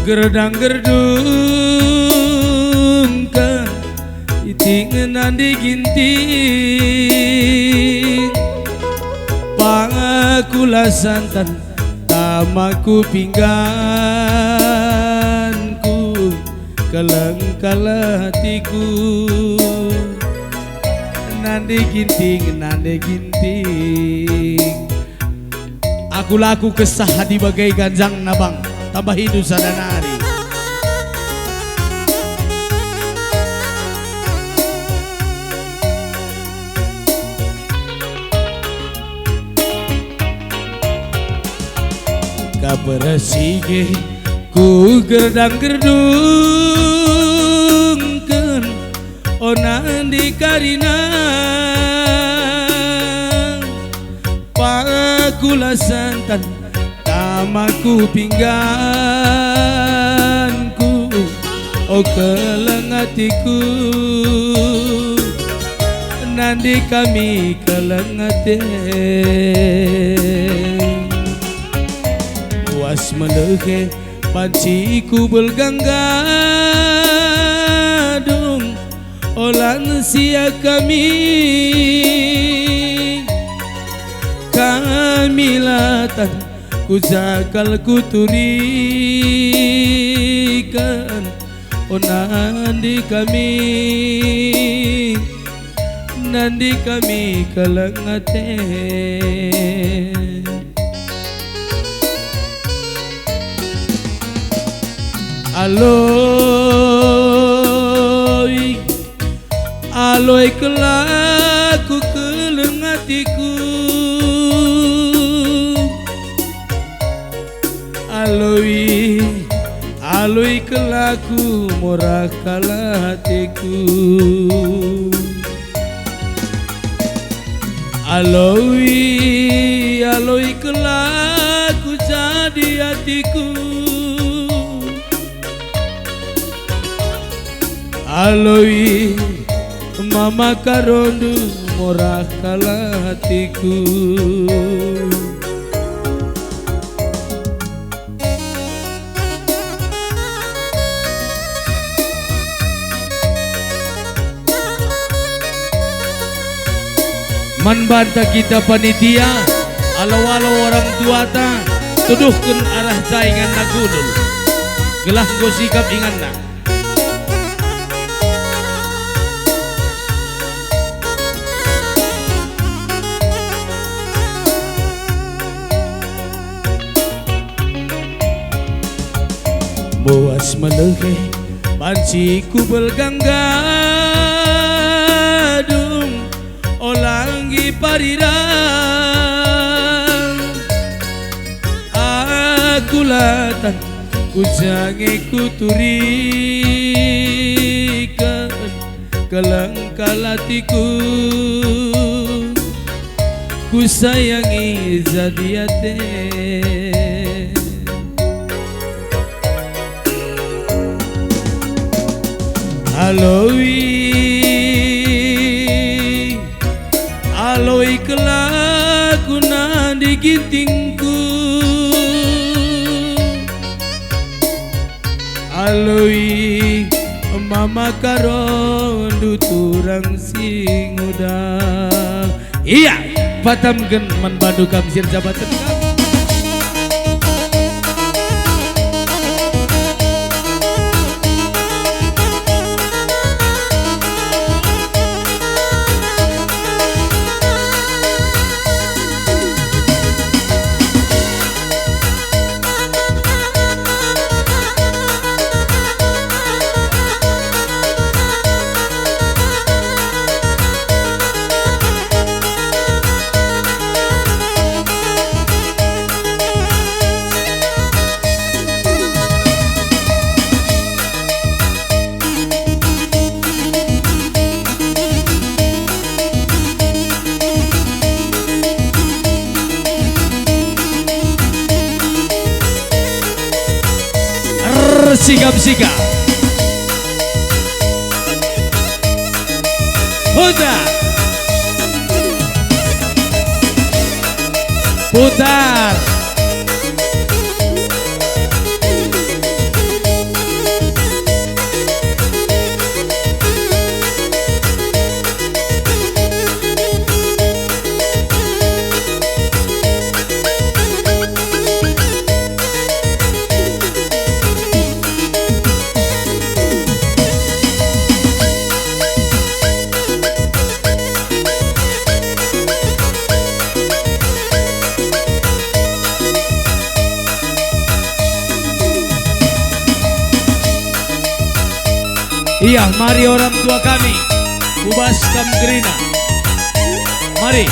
gerdang gerdung ke itingan di ginting pangakula santan tamaku pingganku keleng kalatiku nande ginting aku laku kesah di bagai ganjang nabang tambah hidup sadanari kaperasige ku gerdang gerdungkeun onan di karina pakula santan tamaku pingganku o kelengatiku nandi kami kelengate puas meleke panciku belganggadung olan sia kami latan ku zakal ku turikan nandi kami kelengate aloy aloy kelaku kelengatiku aloy aloy kelaku murah kalatiku aloy aloy kelaku jadi hatiku aloy mama karondu murah kalatiku manbanta kita panitia alau-alau orang tua ta tuduhkan arah saingan nagulul gelah go sikap inganna buas meleke panciku belganggadung olanggi parirang aku latan ku jange ku turikan keleng kalatiku ku sayangi zadiate aloy aloy kelaku nandi gintingku aloy mama karondu turang sing udang iya patamkeun man Bandu kamsir jabatan kami sikap-sikap putar Iya, mari orang tua kami, Kubas Kamgerina. Mari.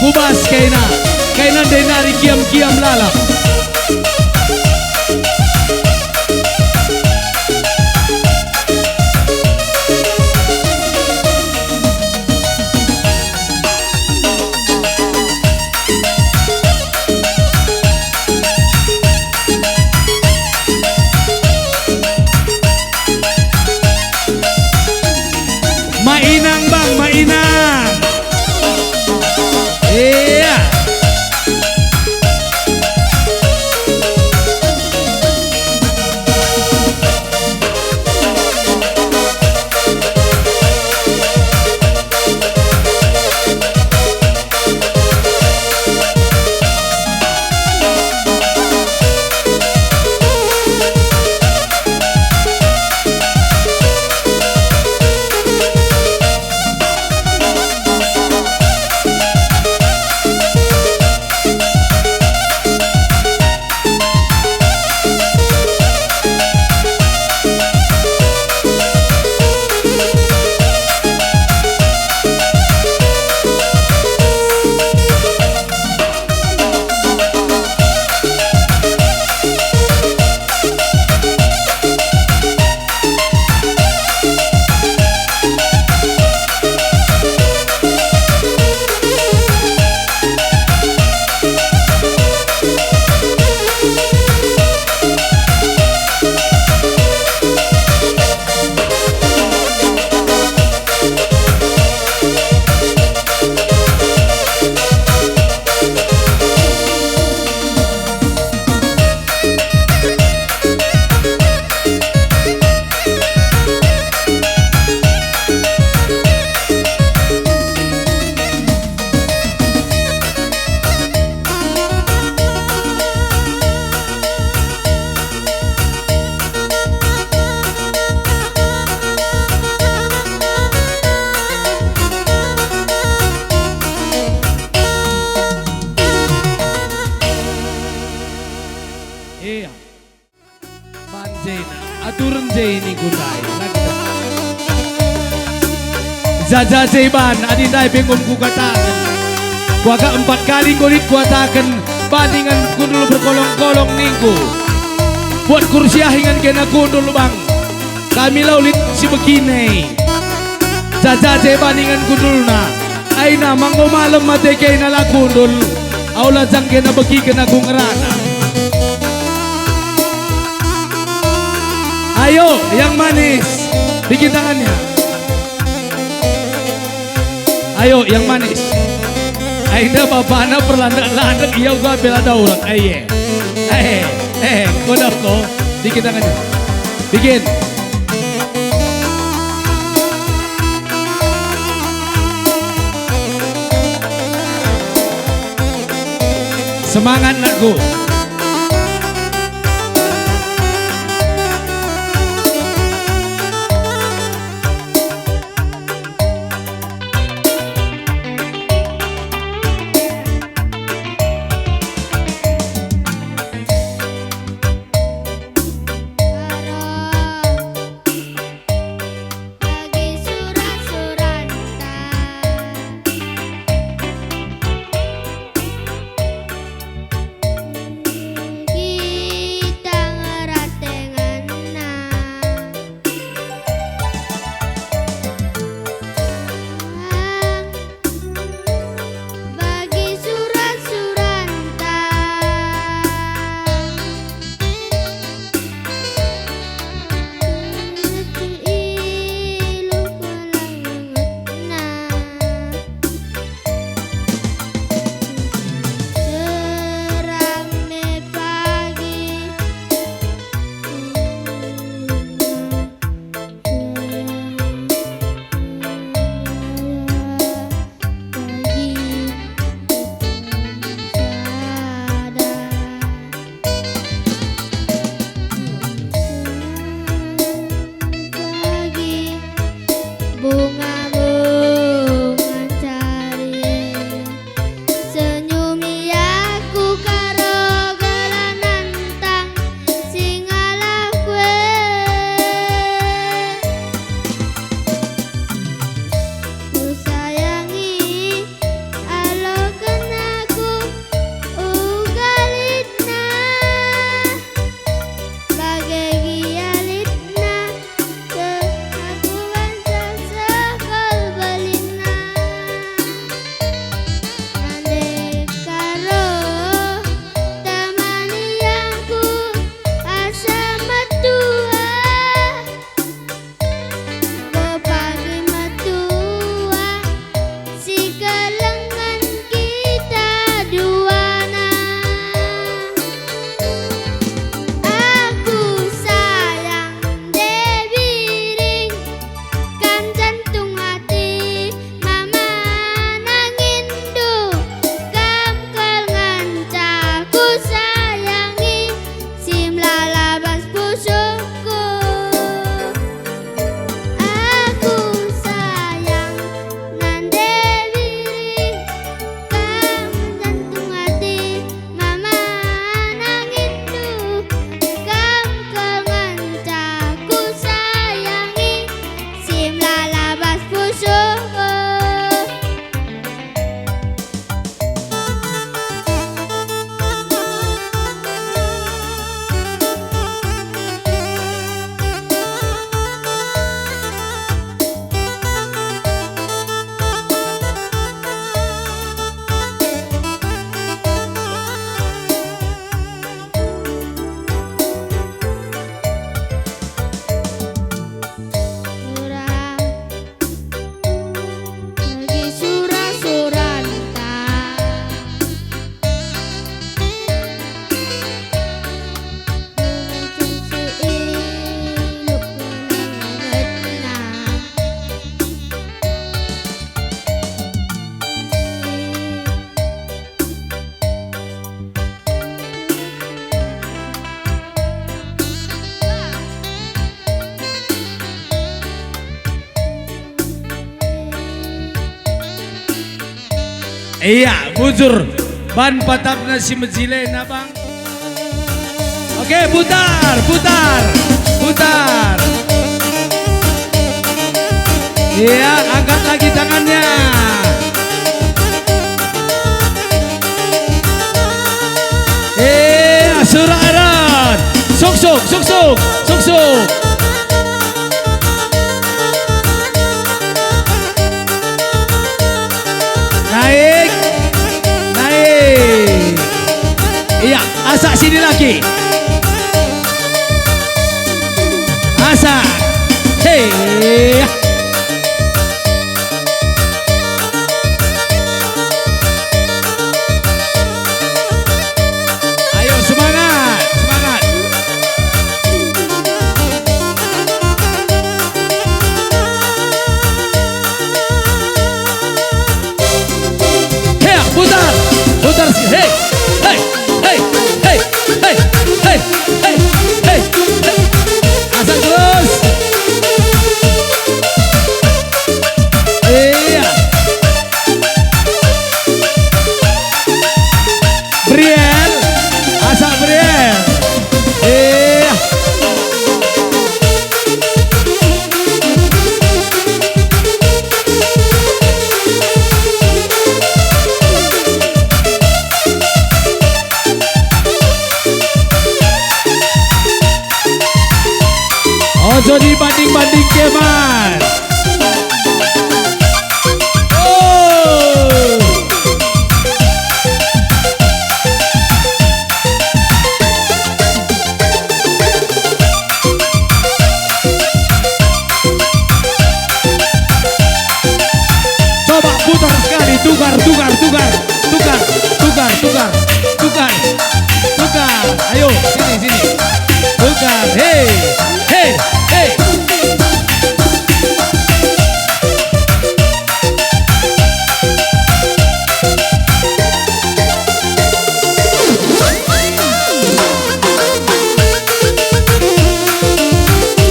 Kubas kainan denari kiam-kiam lala. Mainang bang, mainang. Iya. Iya. Banjena, aturan jeni kunai. Jaja jeban, adinai pengun ku katakan. Kuaga 4 kali kulit kuatakan bandingan kundul berkolong-kolong ningku. Buat kursia hingan kena kundul bang. Kami laulit si begini. Jaja jeban hingan kundulna. Aina manggo malam mate kena la kundul. Aula jang kena begi kena kungerana. Ayo, yang manis, bikin tangannya. Ayo, yang manis. Aina bapana perlandak-landak, iya gua bela daulat. Aye, kodok, bikin tangannya. Bikin. Semangat nakku. Iya, bujur. Ban patapna si Mejile na bang. Oke, putar, putar, putar. Iya, angkat lagi tangannya. Suraran. Sok sok, sok sok, sok sok. Naik, naik. Iya, asak sini lagi. Asak. Hei. Ayo semangat, semangat. Hei, putar, putar sih. Hei, hei, hei, hei, hei, hei, hei, hei, hei. Asak terus. Iya. Briel, asak Briel. Iya. Ojo dibanding-banding ke mas. Oh. Coba putar sekali, tukar, tukar, tukar, tukar, tukar, tukar, tukar, tukar. Ayo, sini, sini. Tukar, hei, hei, hei.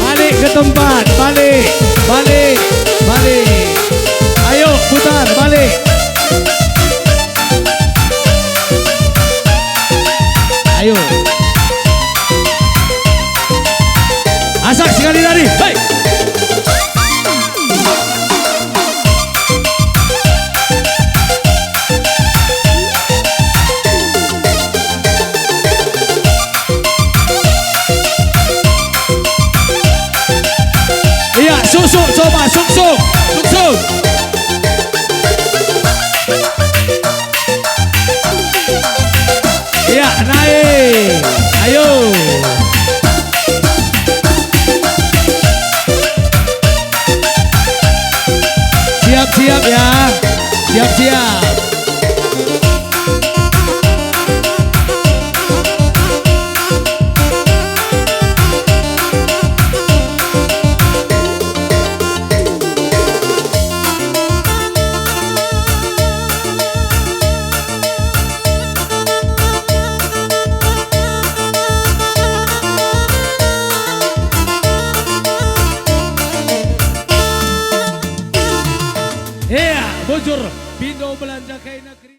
Balik ke tempat, balik, balik, balik. Ayo, putar, balik. Ayo. Asak sekali lari. Hei. Iya, susuk, coba susuk, susuk. Iya, naik. Ayo. Siap-siap ya. Siap-siap. Iya, bujur. Pindo belanja kain negeri.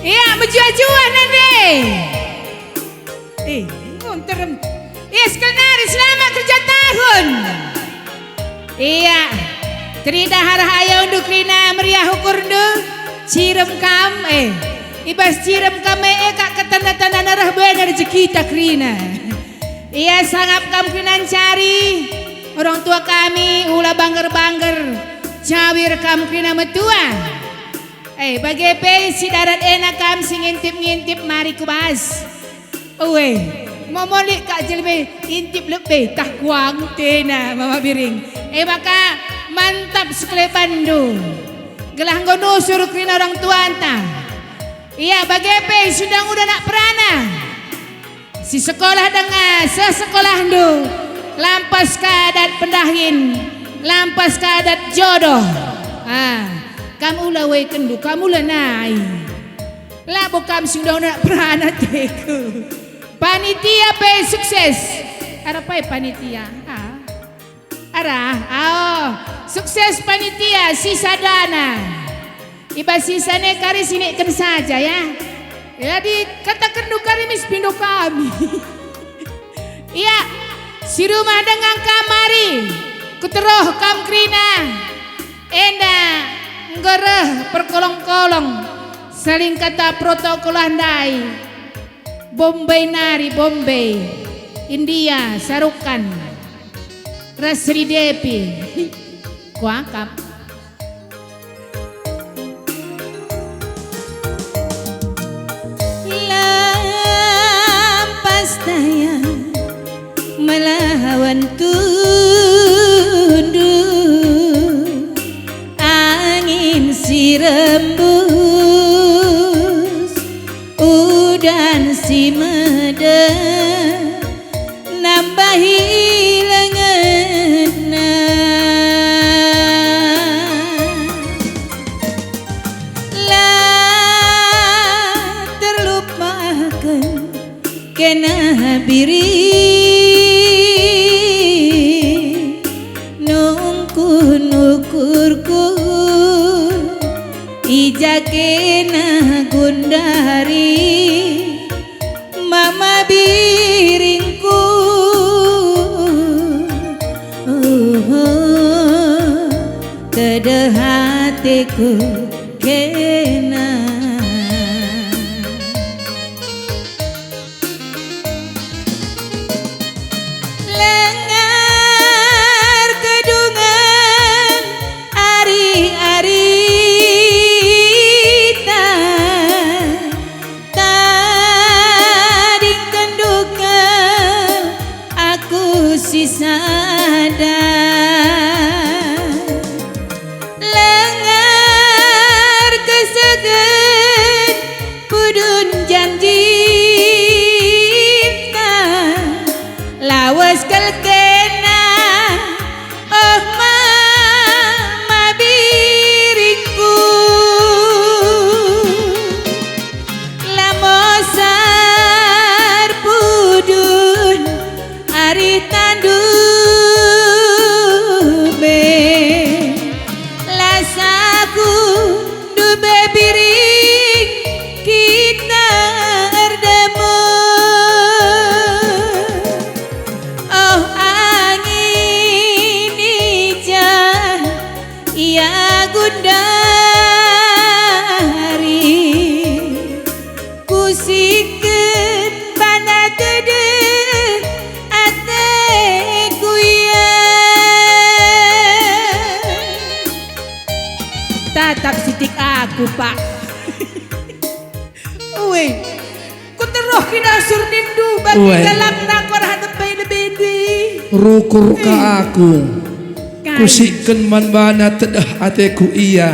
Iya, menjual-jual nanti. Ngonterem. Iskelnari selamat kerja tahun. Iya. Krina harahaya untuk Krina meriah ukur ndu. Cirem kam ibas cirem kam kak ketanda-tanda narah benar rezeki tak Krina. Iya sangat kam Krina cari. Orang tua kami ulah bangger-bangger. Cawir kam Krina metua. Bagi si darat enak kam si ngintip-ngintip mari kubas. Mau molik kak jelme intip lebih tak kuang tena mama biring. Maka mantap sekali Bandung. Gelah ngono suruh Krina orang tua anta. Iya bagi sudah udah nak perana. Si sekolah dengar sesekolah ndu. Lampas kadat pendahin. Lampas kadat jodoh. Kamu lah kendu, kamu lah naik. Lah bukan sudah nak perana teku. Panitia pe sukses. Ada apa panitia? Sukses panitia sisa dana. Iba sisanya kari sini kan saja ya. Jadi katakan kari mispindo kami. Iya, si rumah dengan kamari. Kuteroh kam Krina. Ngereh perkolong-kolong saling kata protokol andai Bombay nari Bombay India sarukan Rasri Depi kuangkap lampas daya melawan si rembus udan si meda nambahi lenganna lah terlupakan kena biri nungku-nukurku ijakena gundari mama biringku kede hatiku kena lengar kedungan ari-ari sadar lengar kesegen pudun janji lawas kelkena oh mama biringku lamosar pudun ari tandu tatap sidik aku pak. Ku teroh kina surnindu bagi dalam nakor hadap lebih rukur ka aku kusiken man bana tedah ateku iya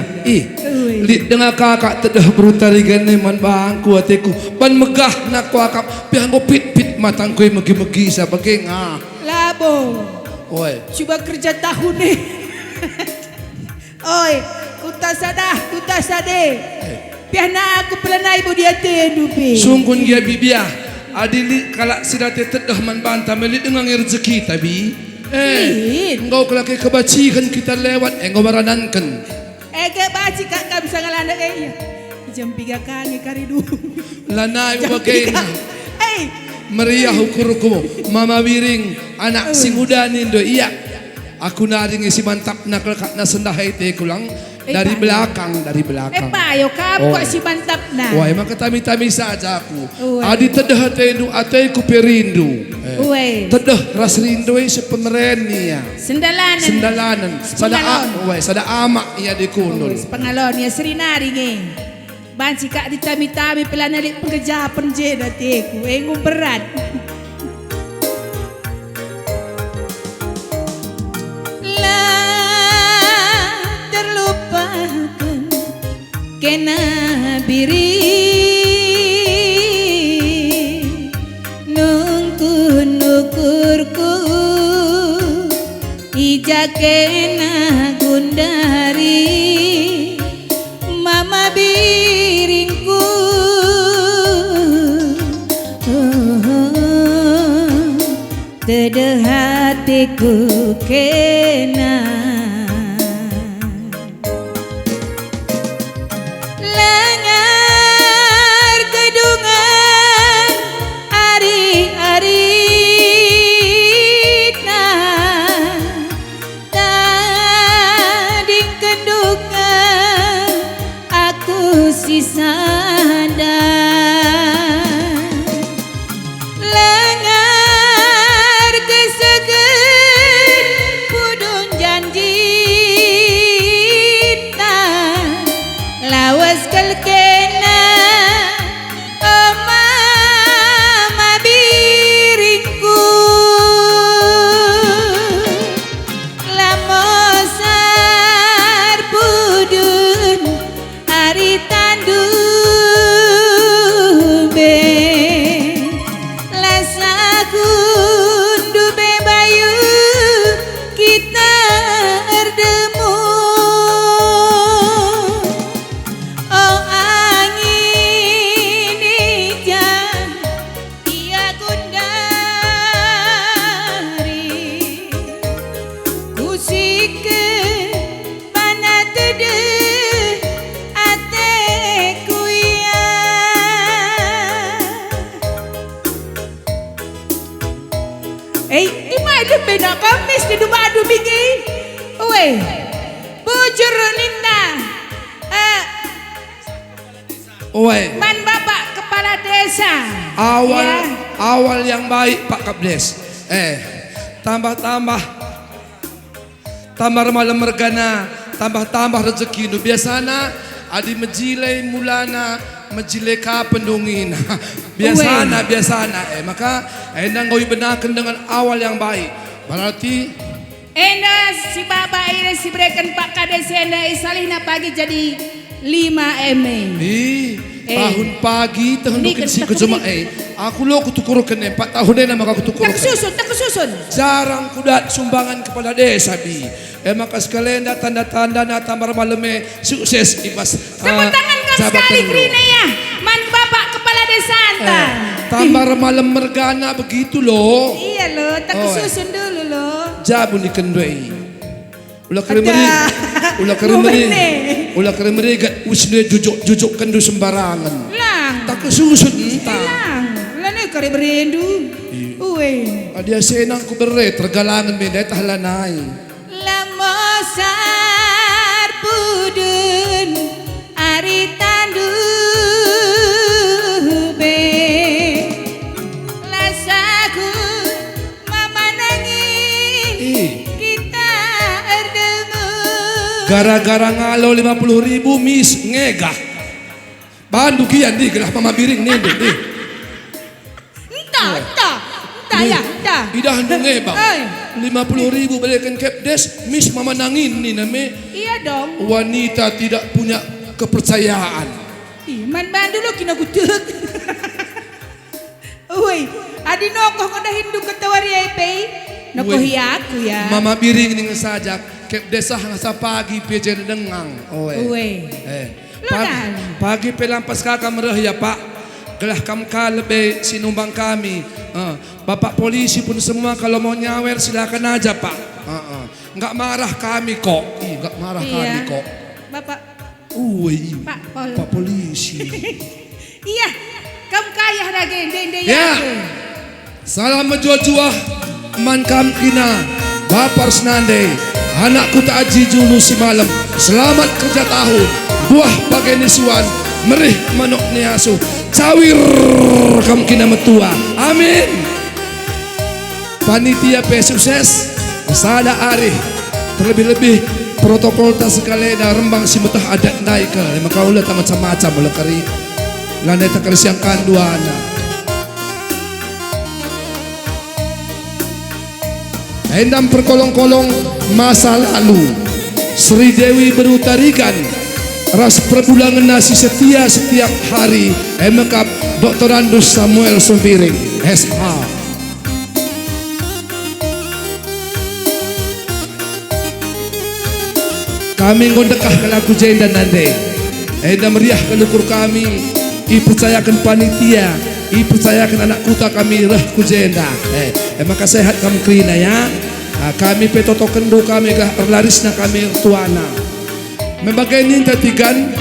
lit dengan kakak tedah berutarigan man bangku ateku ban megah nak akap pian go pit matangku megi-megi sa bageng labo coba kerja tahun nih kuta sade piana aku pelanai ibu dia tedupi sungkun dia bibia adili kalak sidate tedah man banta melit dengan rezeki tabi engkau kelaki kebacikan kita lewat engkau baranankan kebaci kak bisa ngelanda kayaknya jam 3 kali karidu. Lanai Jam bagai 3. meriah ukur-ukur Mama Wiring anak sing udah nindo iya. Aku naring si mantap nak lekat na sendahai te kulang dari belakang Payo kamu kok si mantap na. Wah emang ketami-tami saja aku. Uwe. Adi tedah tendu atei ku perindu. Uwe. Tedah ras rindu sepemereni ya. Sendalanan. Sada amak iya di kunul. Pengalon ya Sri Naringe. Bansi kak ditami-tami pelanalik pengejapan jeda teku. Engum berat. Kena biri nungku nukurku ija kena gundari mama biringku tede hatiku kena beda kamis di dumadu bigi. Uwe. Bujur Ninda. Uwe. Man Bapak Kepala Desa. Awal yang baik Pak Kapdes. Tambah malam mergana, tambah rezeki nu biasana adi mejilai mulana mejilai kapan dongin. biasana maka endang kau benakan dengan awal yang baik. Berarti enda si Bapak ini si berikan Pak Kades enda isalina pagi jadi 5 ME. Tahun pagi tahun dukin si kecuma aku lo kutukurukan 4 tahun nama aku kutukurukan. Tak kesusun. Jarang kudat sumbangan kepala desa bi. Maka sekalian tanda-tanda na tamar maleme sukses ibas. Tepuk tangan kan sekali Krina ya. Man Bapak Kepala Desa anta. Tamar malam mergana begitu loh. Iya loh, tak kesusun dulu loh. Jabun dikendoi. Ulah kerimeri gat usne jujuk kendu sembarangan. Lang. Tak kesusun entah. Lang ni kerimerindu. Uwe. Adia senang ku bere tergalangan beda tahlanai. Lamosar pudun ari tandu be lasaku mama nangis kita erdemu gara-gara ngalo 50.000 mis ngegah bandu kian di gelah mama biring nih deh entah ya idah ngebang 50.000 balikan Kapdes mis mama nangin nih name iya dong wanita tidak punya kepercayaan man bandu lo kina kutuk woi adi nokoh kada hindu ketawari epe nokoh aku ya mama biring ning sajak Kapdes sa pagi pejen dengang woi pagi pelampas kakak merah ya Pak gelah kam kalbe sinumbang kami Bapak polisi pun semua kalau mau nyawer silakan aja Pak. Enggak marah kami kok. Enggak marah kami kok. Bapak Uy, Pak Pol. Pak Polisi. Iya, kamu kaya lagi dende Ya. Salam menjua-jua man kam kina Bapar Senande. Anakku tak aji julu si malam. Selamat kerja tahun. Buah bagai nisuan. Merih manok niasu. Cawir kam kina metua. Amin. Panitia pe sukses. Sada arih. Terlebih-lebih protokol tak sekali dah rembang si metah adat naik ke. Maka ulah tak macam-macam ulah kari. Landai tak kari siangkan dua anak. Endam perkolong-kolong masa lalu. Sri Dewi berutarikan ras perbulangan nasi setia setiap hari. Emekap Dr. Andus Samuel Sempiring SH. Kami ngondekah ke laku jenda nande. Endam meriah kelukur kami. Ipercayakan panitia. Ipercayakan anak kuta kami rah kujenda. Maka sehat kami krina ya. Kami petoto kendo kami kah erlarisna kami tuana. Membagai ninta tigan.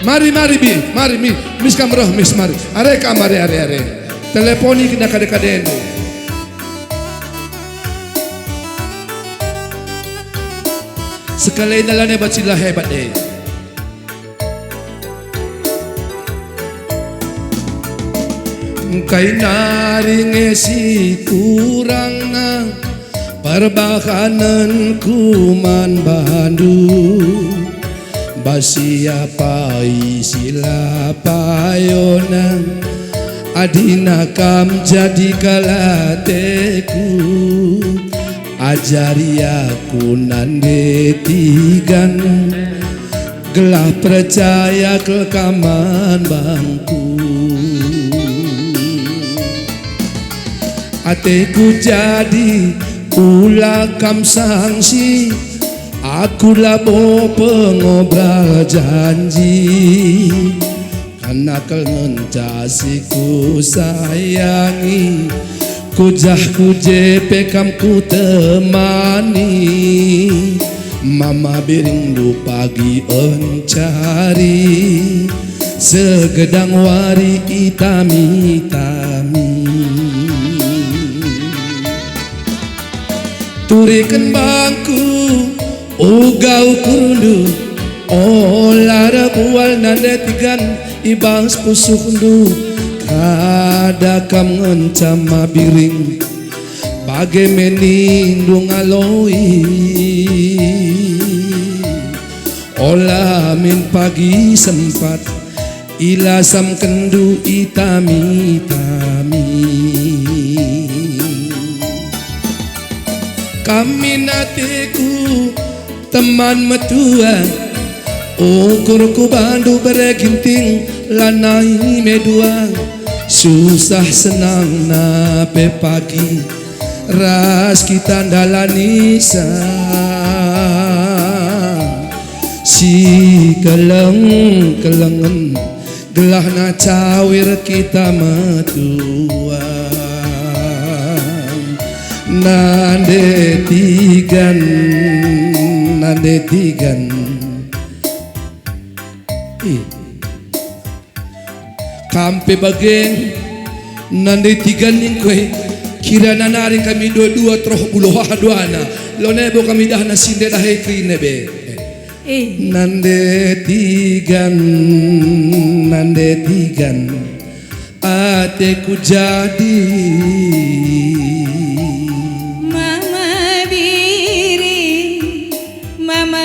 Mari bi, mari mi, mis kamroh mis mari. Are kamari are. Teleponi kena kade-kadeno. Sekali nalane bacila hebat Kay naring si kurang na perbakanan kuman bandu basia pai sila payonan adina kam jadi kalateku ajari aku nande tigan gelah percaya kelekaman bangku ateku jadi ulah kam sangsi aku labo pengobrol janji karena kencasiku sayangi kujah kujepe kam ku temani mama birindu pagi encari segedang wari itami-tami turikan bangku ugau kurundu olara bual nande tigan ibang sepusukundu kada kam ngencam mabiring bagai menindung aloi olah min pagi sempat ilasam kendu itami-tami kami natiku teman metua ukurku bandu bereginting lanai medua susah senang nape pagi ras kita dalani si kelengen gelah na cawir kita metua nande tigan kampe bagen nande tigan ning kue kira nanaring kami dua-dua troh buluh haduana lo nebo kami dah nasinde dah krine be nande tigan ateku jadi mama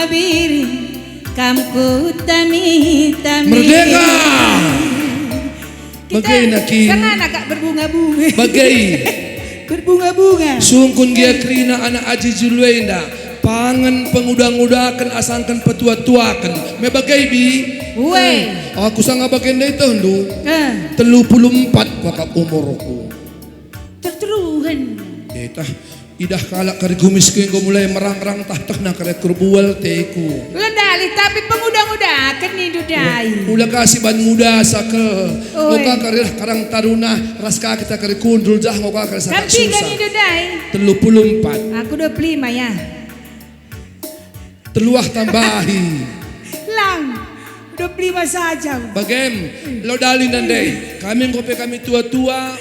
biri kamku tami-tami merdeka bagai nakin jangan agak berbunga-bunga bagai berbunga-bunga sungkun gia krina anak aji julwenda pangan pengudang-udakan asangkan petua-tuakan me bagai bi aku sanga bagian itu ndu 34 wakap umurku terteruhan idah kalak kari gumis ko yang mulai merang-rang tahtah na kare kurbual teku ledali tapi pengudang-udakan nih dudai ulah kasih ban muda sakel ngoka kari karang taruna raska kita kari kundul jah ngoka kari sangat tapi kan susah nih dudai 34 aku 25 ya teluah tambahi lang. 25 saja. Bagem, lo dali nandai. Kami ngope kami tua-tua,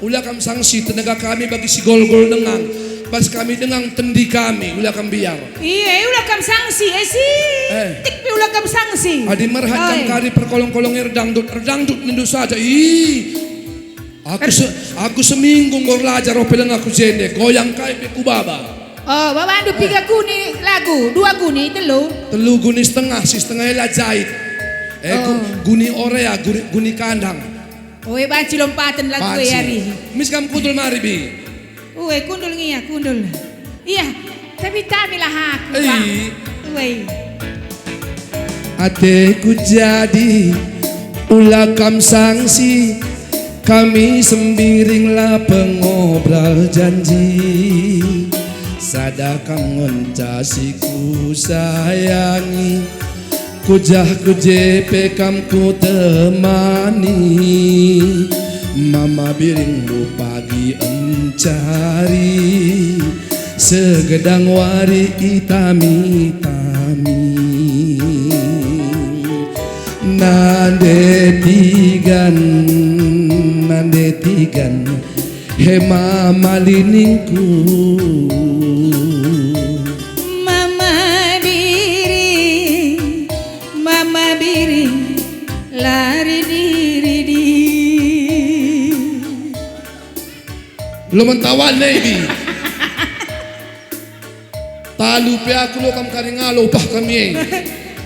ula kam sanksi tenaga kami bagi si gol-gol dengang. Pas kami dengang tendi kami, ula kam biar. Iya, ulah kam sanksi, Tik pi ulah kam sanksi. Adi merhat kam kari perkolong-kolong erdangdut nindu saja. Aku seminggu ngorlajar opelang aku jende, goyang kai pe kubaba. Oh, babandu 3 guni lagu, 2 guni, Telu guni setengah, si setengah lah jahit. Guni orea, guni kandang. Oe banci lompatan lagu hari. Mis kam kudul mari bi. Oe kundul ngia, kundul. Iya, tapi tamilah aku. Oe. Ateku jadi ulah kam sanksi. Kami sembiringlah pengobrol janji. Sadakam ngoncasiku sayangi. Kujah kujepe kam ku temani. Mama biringmu pagi encari. Segedang wari itami-tami. Nande tigan hema maliningku. Mama biring lari diri. Lo mentawan lady. Talu pe aku lo kam karingalo pah kami.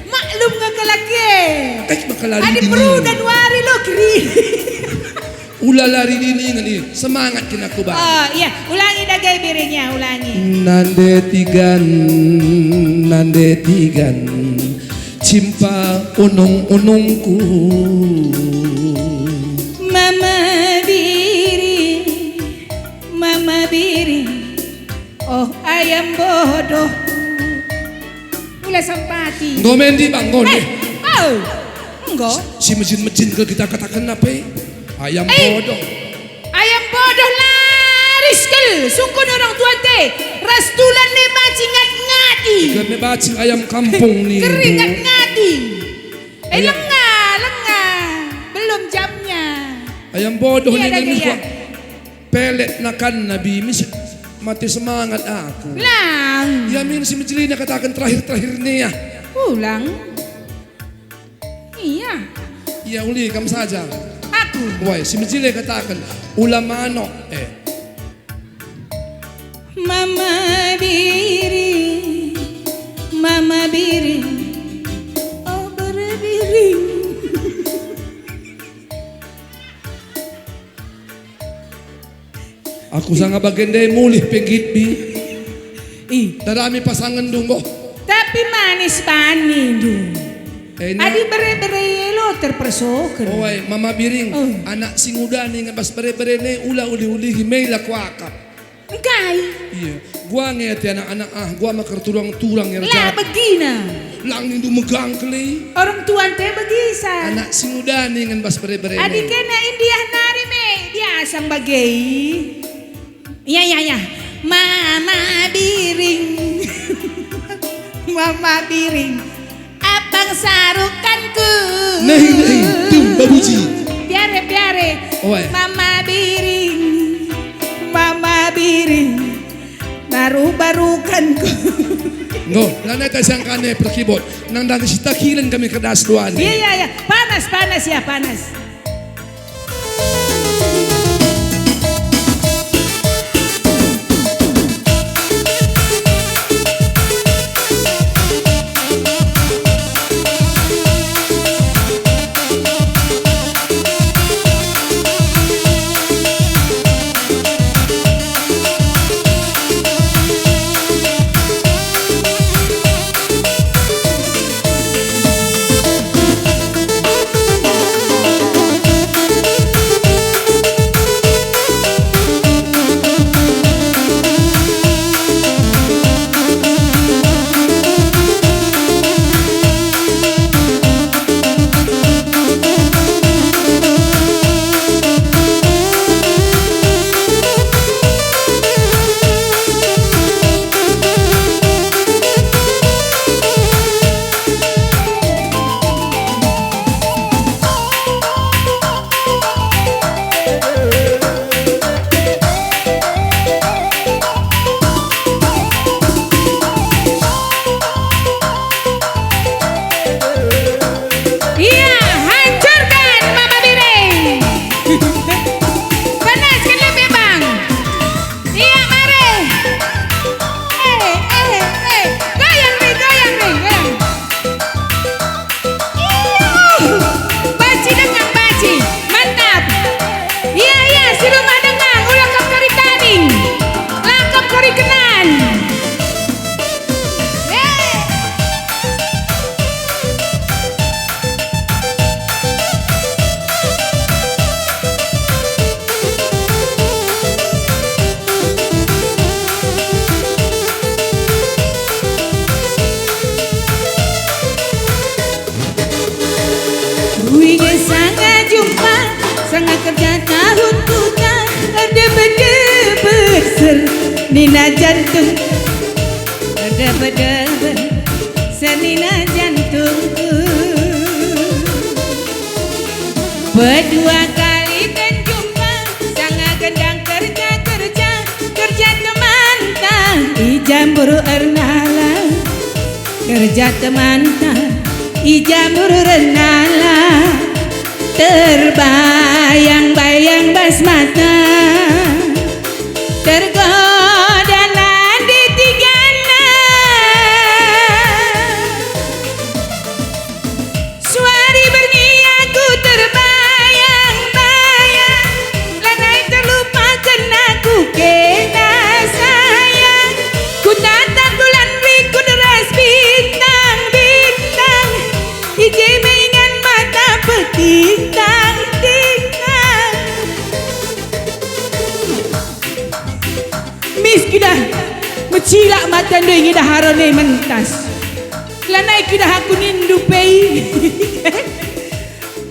Maklum nga kalaki. Makalari Adi dini. perlu dan wari lo kiri. Ula lari dini ngani. Semangat kinaku ba. Oh iya, ulangi dagay biringnya, ulangi. Nande tigan cimpa unung-unungku. Mama biring, oh ayam bodoh. Ula sampati. Ngomendi bang, ngombe. Oh, enggak. Si mejin-mejin ke kita katakan apa? Ayam bodoh. Ayam bodoh laris kel. Sungkun orang tua teh. Rastulan le macingat ngati. Kami bacing ayam kampung nih. Keringat ngati. Lengah. Belum jamnya. Ayam bodoh Iya, nih iya. gua. Pelet nakan Nabi mis mati semangat aku. Lang. Ya min si Mejlina katakan terakhir nih ya. Ulang. Iya. Ya uli kamu saja. Aku. Woi si Mejlina katakan ulamano Mama biring, oh berbiring. Aku sangat bagian dari mulih pegit bi. Darami pasangan dunggo. Tapi manis panin dong. Adi bere-bere lo terpersokan. Woi mama biring, anak sing udah nih ngebas bere-bere nih ula uli-uli himela kuakap. Engkai. Iya, gua ngeti anak-anak gua makar turang-turang ya. Lah begina. Lang itu megang keli. Orang tua teh begisa. Anak sing udah nih ngebas bere-bere. Adik kena India nari me, dia asam bagai. Ya. Mama biring. Mama biring. Abang sarukanku. Nahi, tum babuji. Biare. Oi. Mama biring. Baru-barukanku. No, nana tasangkane perkibot. Nang dari sita kilen kami kerdas luan. Iya. Panas ya, panas. senina jantung berdebar senina jantungku. Berdua kali kan jumpa sangat gendang kerja teman tak ijamburu ernala kerja teman tak ijamburu ernala terbayang-bayang bas mata tergoda di tigana suari berngiaku terbayang-bayang lanai terlupakan aku kena sayang ku tatap bulan riku deras bintang-bintang ije mengingat mata petintang tintang Miss kidah mencilak mata ndoi ngidah harone mentas lanai kidah aku nindu pei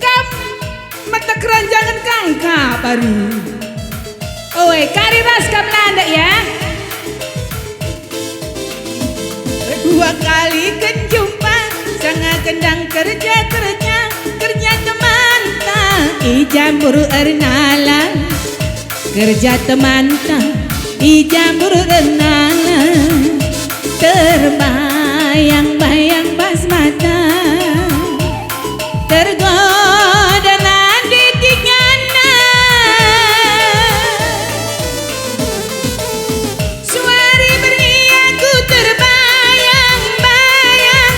kam mata keranjangan kangka baru oi kari ras kam nanda ya dua kali kenjumpa sangat gendang kerja teman tak ijamburu ernala kerja teman tak ijamburu ernala terbayang-bayang bas mata tergoda di tingana suari beriaku terbayang-bayang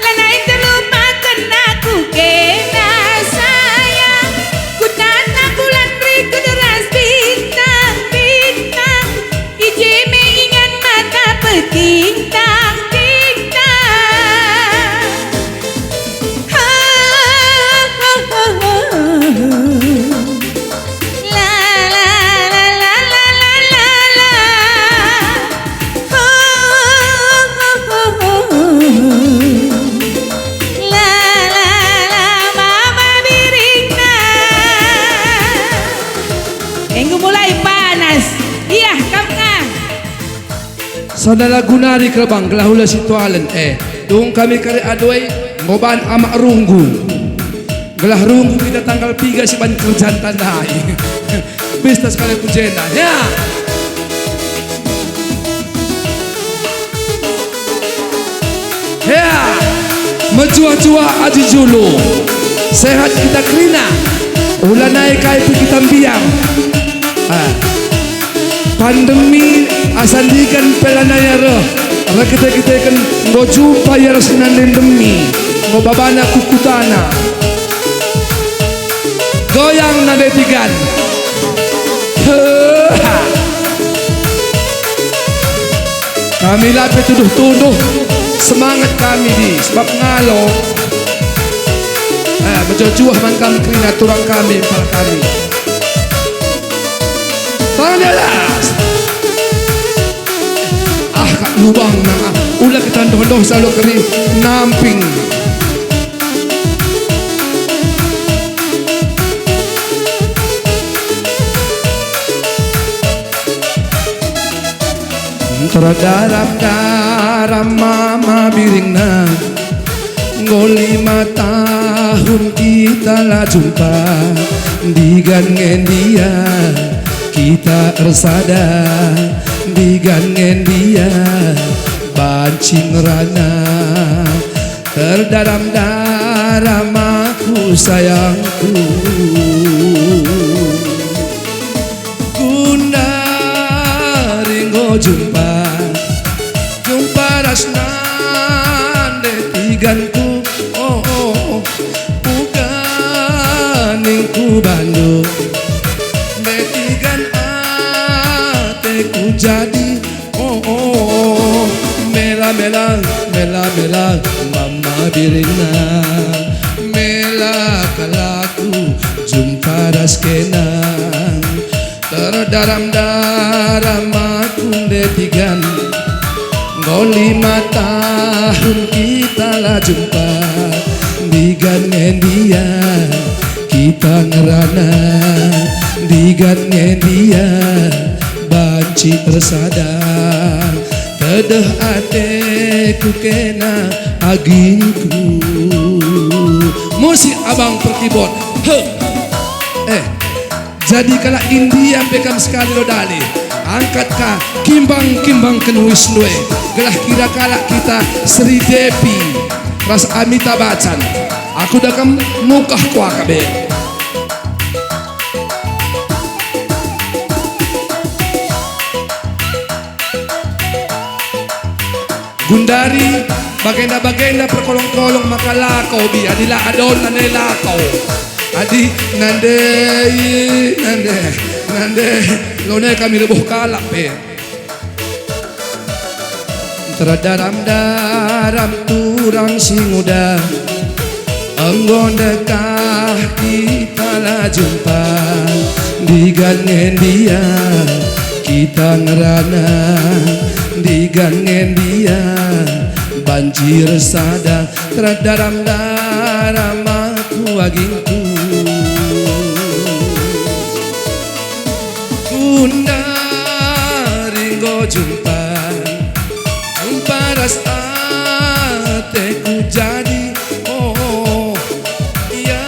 lanai terlupakan aku kena sayang ku tatap bulan riku deras bintang-bintang ije mengingat mata petintang Saudara gunari kerbang kelahula situalen dung kami kari aduai ngoban amak runggu gelah runggu kita tanggal 3 si ban kerjaan tandai bisnis sekali pujena ya ya menjua-jua aji julu sehat kita kerina ulah naik kai kita biang pandemi asandikan pelanaya roh kita kan ngo jumpa ya rasinan demi ngo babana kukutana goyang na betigan kami lapit tuduh-tuduh semangat kami di sebab ngalo menjuah man kami kerina turang kami para kami tangan di atas lubang na ulah kita doh selalu keri namping terdaram mama biring na ngoli 5 tahun kita lah jumpa di gangen dia kita ersada di gangen dia bancing rana terdaram aku sayangku guna ringo jumpa rasnan detiganku bukan ningku bandung detigan ateku jadi mela mama birina mela kalaku jumpa raskenang terdaram aku detigan ngau 5 tahun kita lah jumpa di gangen dia kita ngerana di gangen dia banci resadang tedah ateku kena agingku. Musik abang perkibot. Jadi kala India bekam sekali lo dali. Angkat ka kimbang kenuis nue. Gelah kira kala kita Sri Devi Ras Amita Bachchan. Aku dakam mukah kuah kabe. Gundari bagenda perkolong-kolong makalakaw bi adila adon nane lakaw. Adi nande lone kami lebuh kalak pe. Terdaram turang singuda. Enggon dekah kita lah jumpa di gangen dia kita ngerana di gangen dia banjir sada terdaram aku agingku. Bunda ringgo jumpa ras ateku jadi ya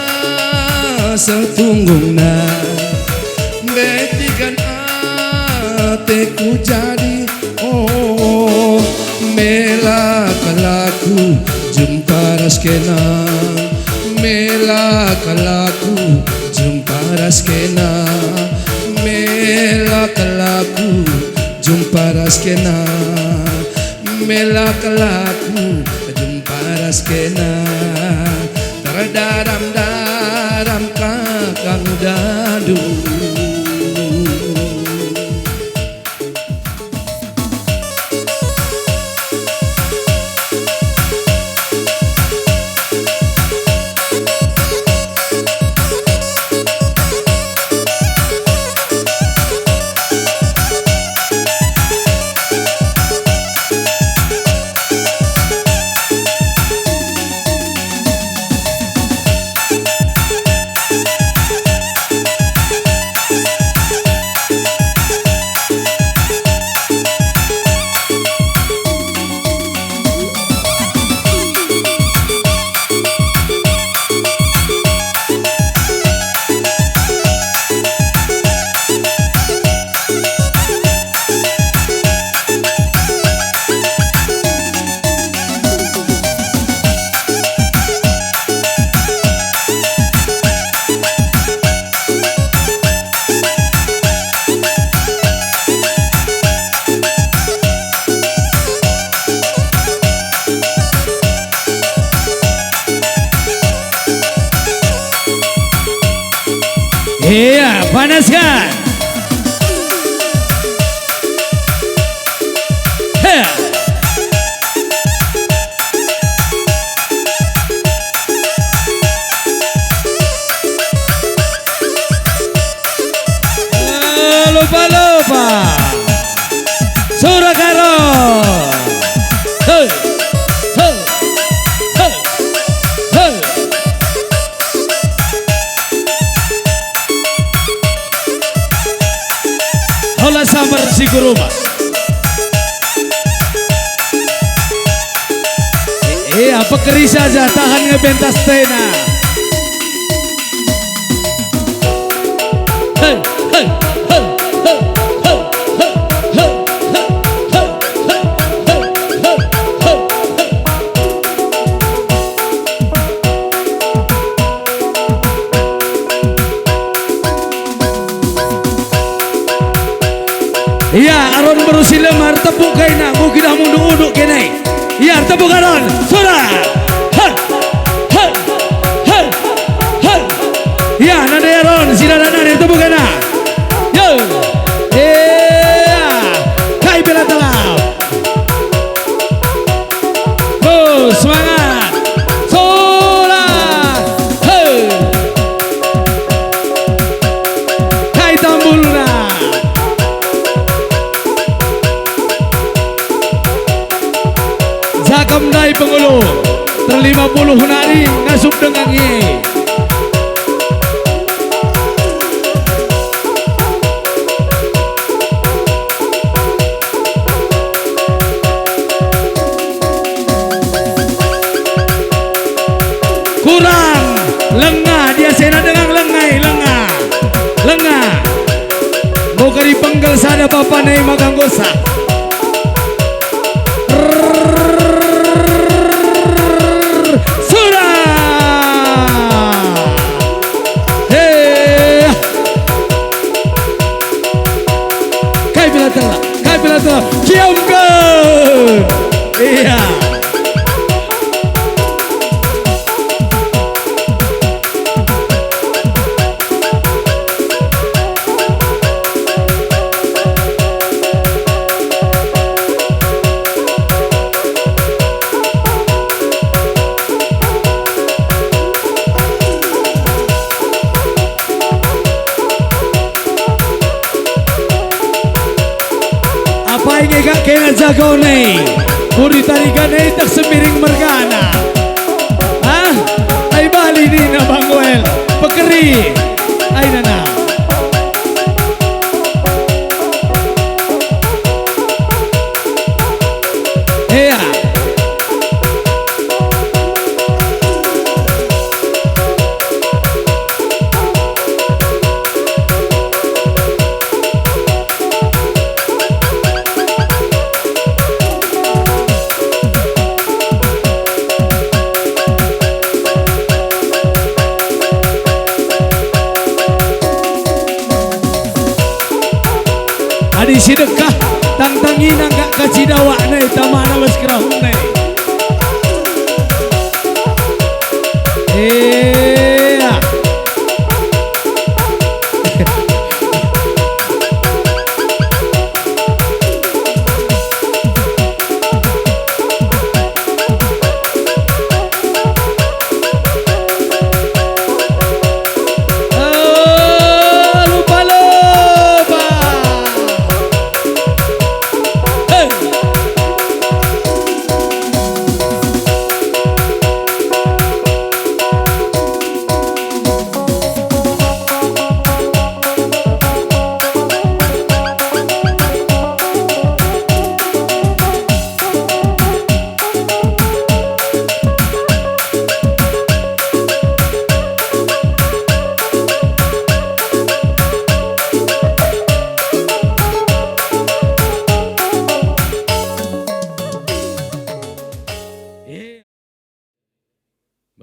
setunggungna betikan ateku jadi mela kalaku jumpa raskena mela kalaku jumpa raskena mela kalaku jumpa raskena mela kalaku jumpa raskena terdaram kakang dadu. Iya, panaskan. Hea. Lupa. Surakaro. Hey. Hola samar si guruma. Apa keri saja tahan ngebentas tena. Ya, aron berusi lemar tepuk kaina, mungkin dah mundur-undur kene. Ya, tepuk aron, surah. Ya, nade aron, sila nade tepuk kaina. Yo, kai bela telap. Oh, semangat. Surah. Kai tambulna. Zakam nai pengulu ter-50 nari ngasup dengan ye. panay maganggosa. Sudah. Hey. Kai pilata, kiamkan. Iya. Apa yang gak kena jago nih? Muri tarikan nih tak semiring mergana. Hah? Ay bali ni na Bangwel. Pekeri. Ay nana. Iya. Adi sidekah tangtangin angka kacidawa nih tamana mas kerahun nih. Iya.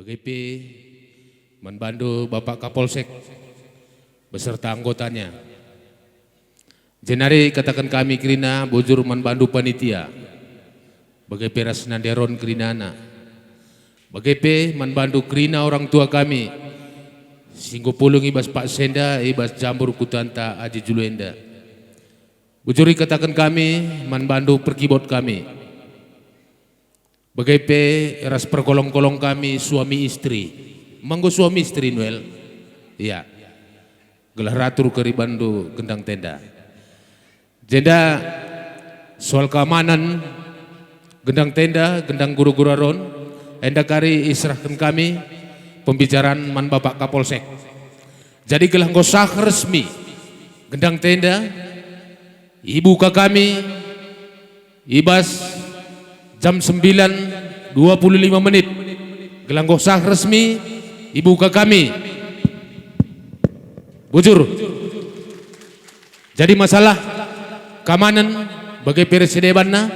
BGP membantu Bapak Kapolsek beserta anggotanya. Jenari katakan kami kerina bujur membantu panitia. BGP Rasnanderon kerinana. BGP membantu kerina orang tua kami. Singgupulung ibas Pak Senda, ibas Jambur Kutanta Aji Juluenda. Bujuri katakan kami membantu perkibot kami. BGP ras perkolong-kolong kami suami istri. Manggo suami istri Noel. Iya. Gelah ratur keribandu gendang tenda. Jenda soal keamanan gendang tenda, gendang guru-guru aron. Enda kari israhkan kami pembicaraan man Bapak Kapolsek. Jadi gelah ngosah resmi gendang tenda. Ibu ke kami ibas jam 9.25 menit gelanggoh sah resmi ibu ke kami bujur. Jadi masalah keamanan bagi persidebanna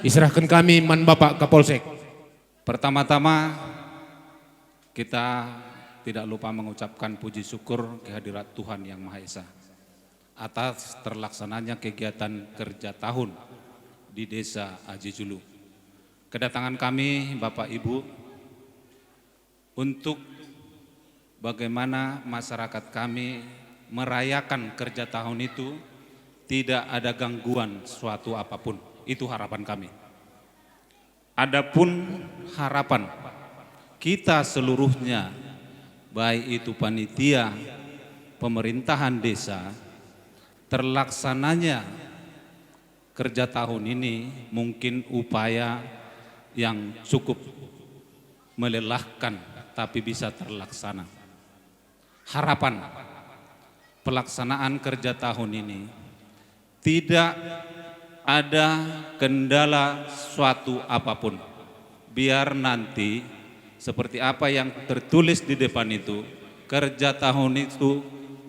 diserahkan kami man Bapak Kapolsek. Pertama-tama kita tidak lupa mengucapkan puji syukur kehadirat Tuhan Yang Maha Esa atas terlaksananya kegiatan kerja tahun di Desa Aji Julu. Kedatangan kami Bapak Ibu untuk bagaimana masyarakat kami merayakan kerja tahun itu tidak ada gangguan suatu apapun. Itu harapan kami. Adapun harapan kita seluruhnya, baik itu panitia, pemerintahan desa, terlaksananya kerja tahun ini mungkin upaya yang cukup melelahkan tapi bisa terlaksana. Harapan pelaksanaan kerja tahun ini tidak ada kendala suatu apapun. Biar nanti seperti apa yang tertulis di depan itu, kerja tahun itu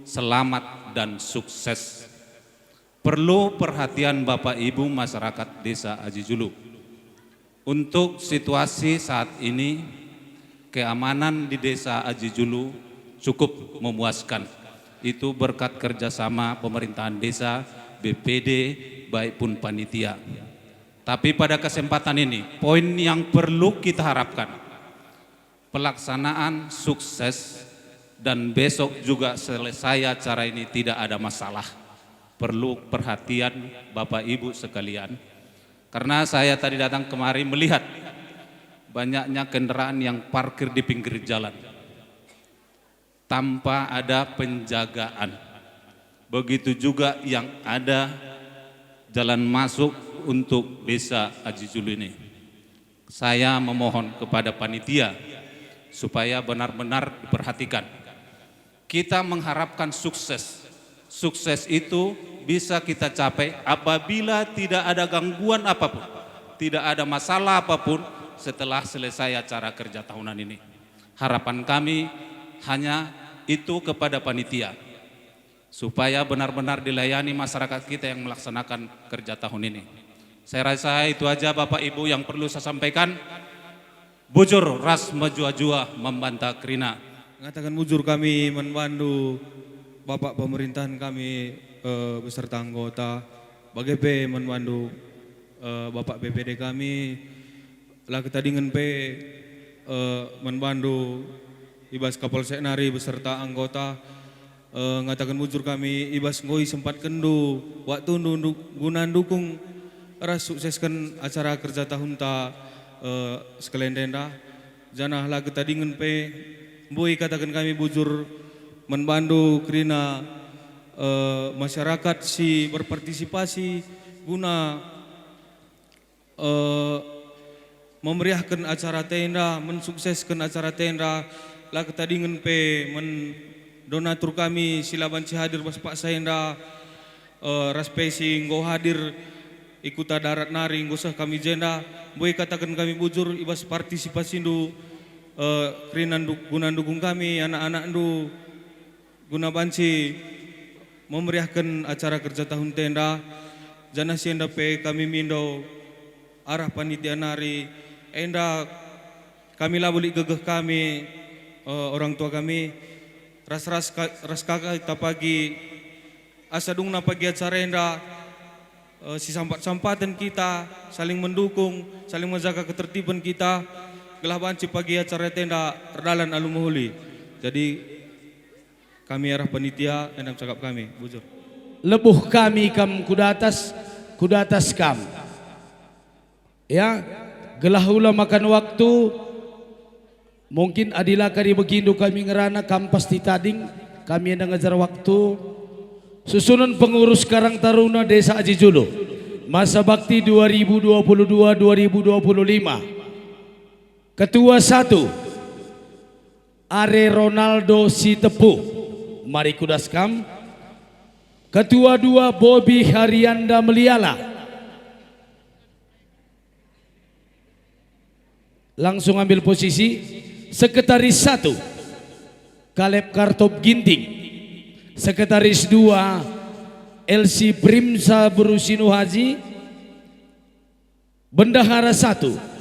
selamat dan sukses. perlu perhatian Bapak Ibu masyarakat Desa Aji Julu. Untuk situasi saat ini, keamanan di Desa Aji Julu cukup memuaskan. Itu berkat kerjasama pemerintahan desa, BPD, baik pun panitia. Tapi pada kesempatan ini, poin yang perlu kita harapkan, pelaksanaan sukses dan besok juga selesai acara ini tidak ada masalah. Perlu perhatian Bapak Ibu sekalian. Karena saya tadi datang kemari melihat banyaknya kendaraan yang parkir di pinggir jalan tanpa ada penjagaan. Begitu juga yang ada jalan masuk untuk Desa Aji Julu ini. Saya memohon kepada panitia supaya benar-benar diperhatikan. Kita mengharapkan sukses. Sukses itu bisa kita capai apabila tidak ada gangguan apapun, tidak ada masalah apapun setelah selesai acara kerja tahunan ini. Harapan kami hanya itu kepada panitia, supaya benar-benar dilayani masyarakat kita yang melaksanakan kerja tahun ini. Saya rasa itu aja Bapak Ibu yang perlu saya sampaikan. Bujur ras menjua-jua membantah kerina. Mengatakan bujur kami membantu Bapak pemerintahan kami beserta anggota BGP membantu Bapak BPD kami lah kita dengan membantu Ibas Kapolsek Nari beserta anggota ngatakan bujur kami Ibas Ngoi sempat kendu waktu guna dukung ras sukseskan acara kerja tahun ta sekalian tenda janah lah kita dengan Boy katakan kami bujur membantu kerana masyarakat si berpartisipasi guna memeriahkan acara tenda, mensukseskan acara tenda. Lah kita dengan donatur kami silaban hadir bas Pak Saenda raspesi nggo hadir ikuta darat nari ngusah kami jenda. Boy katakan kami bujur ibas partisipasi ndu kerina guna dukung kami anak-anak ndu guna banci memeriahkan acara kerja tahun tenda. Jana sienda kami mindo arah panitia nari enda kami lah beli gegeh kami orang tua kami ras kakak kita pagi asadung na pagi acara enda si sampatan kita saling mendukung saling menjaga ketertiban kita gelah banci pagi acara tenda Erdalan Alumuhuli. Jadi kami arah panitia endam cakap kami bujur. Lebuh kami kam kuda atas kam. Ya, gelah ulah makan waktu. Mungkin adilah kari begindu kami ngerana kam pasti tading kami yang ngajar waktu. Susunan pengurus Karang Taruna Desa Aji Julu masa bakti 2022-2025. Ketua 1 Are Ronaldo Sitepu, mari kudaskam. Ketua 2 Bobby Haryanda Meliala. Langsung ambil posisi. Sekretaris 1 Kaleb Kartop Ginting. Sekretaris 2 LC Primsa Brusinu Haji. Bendahara 1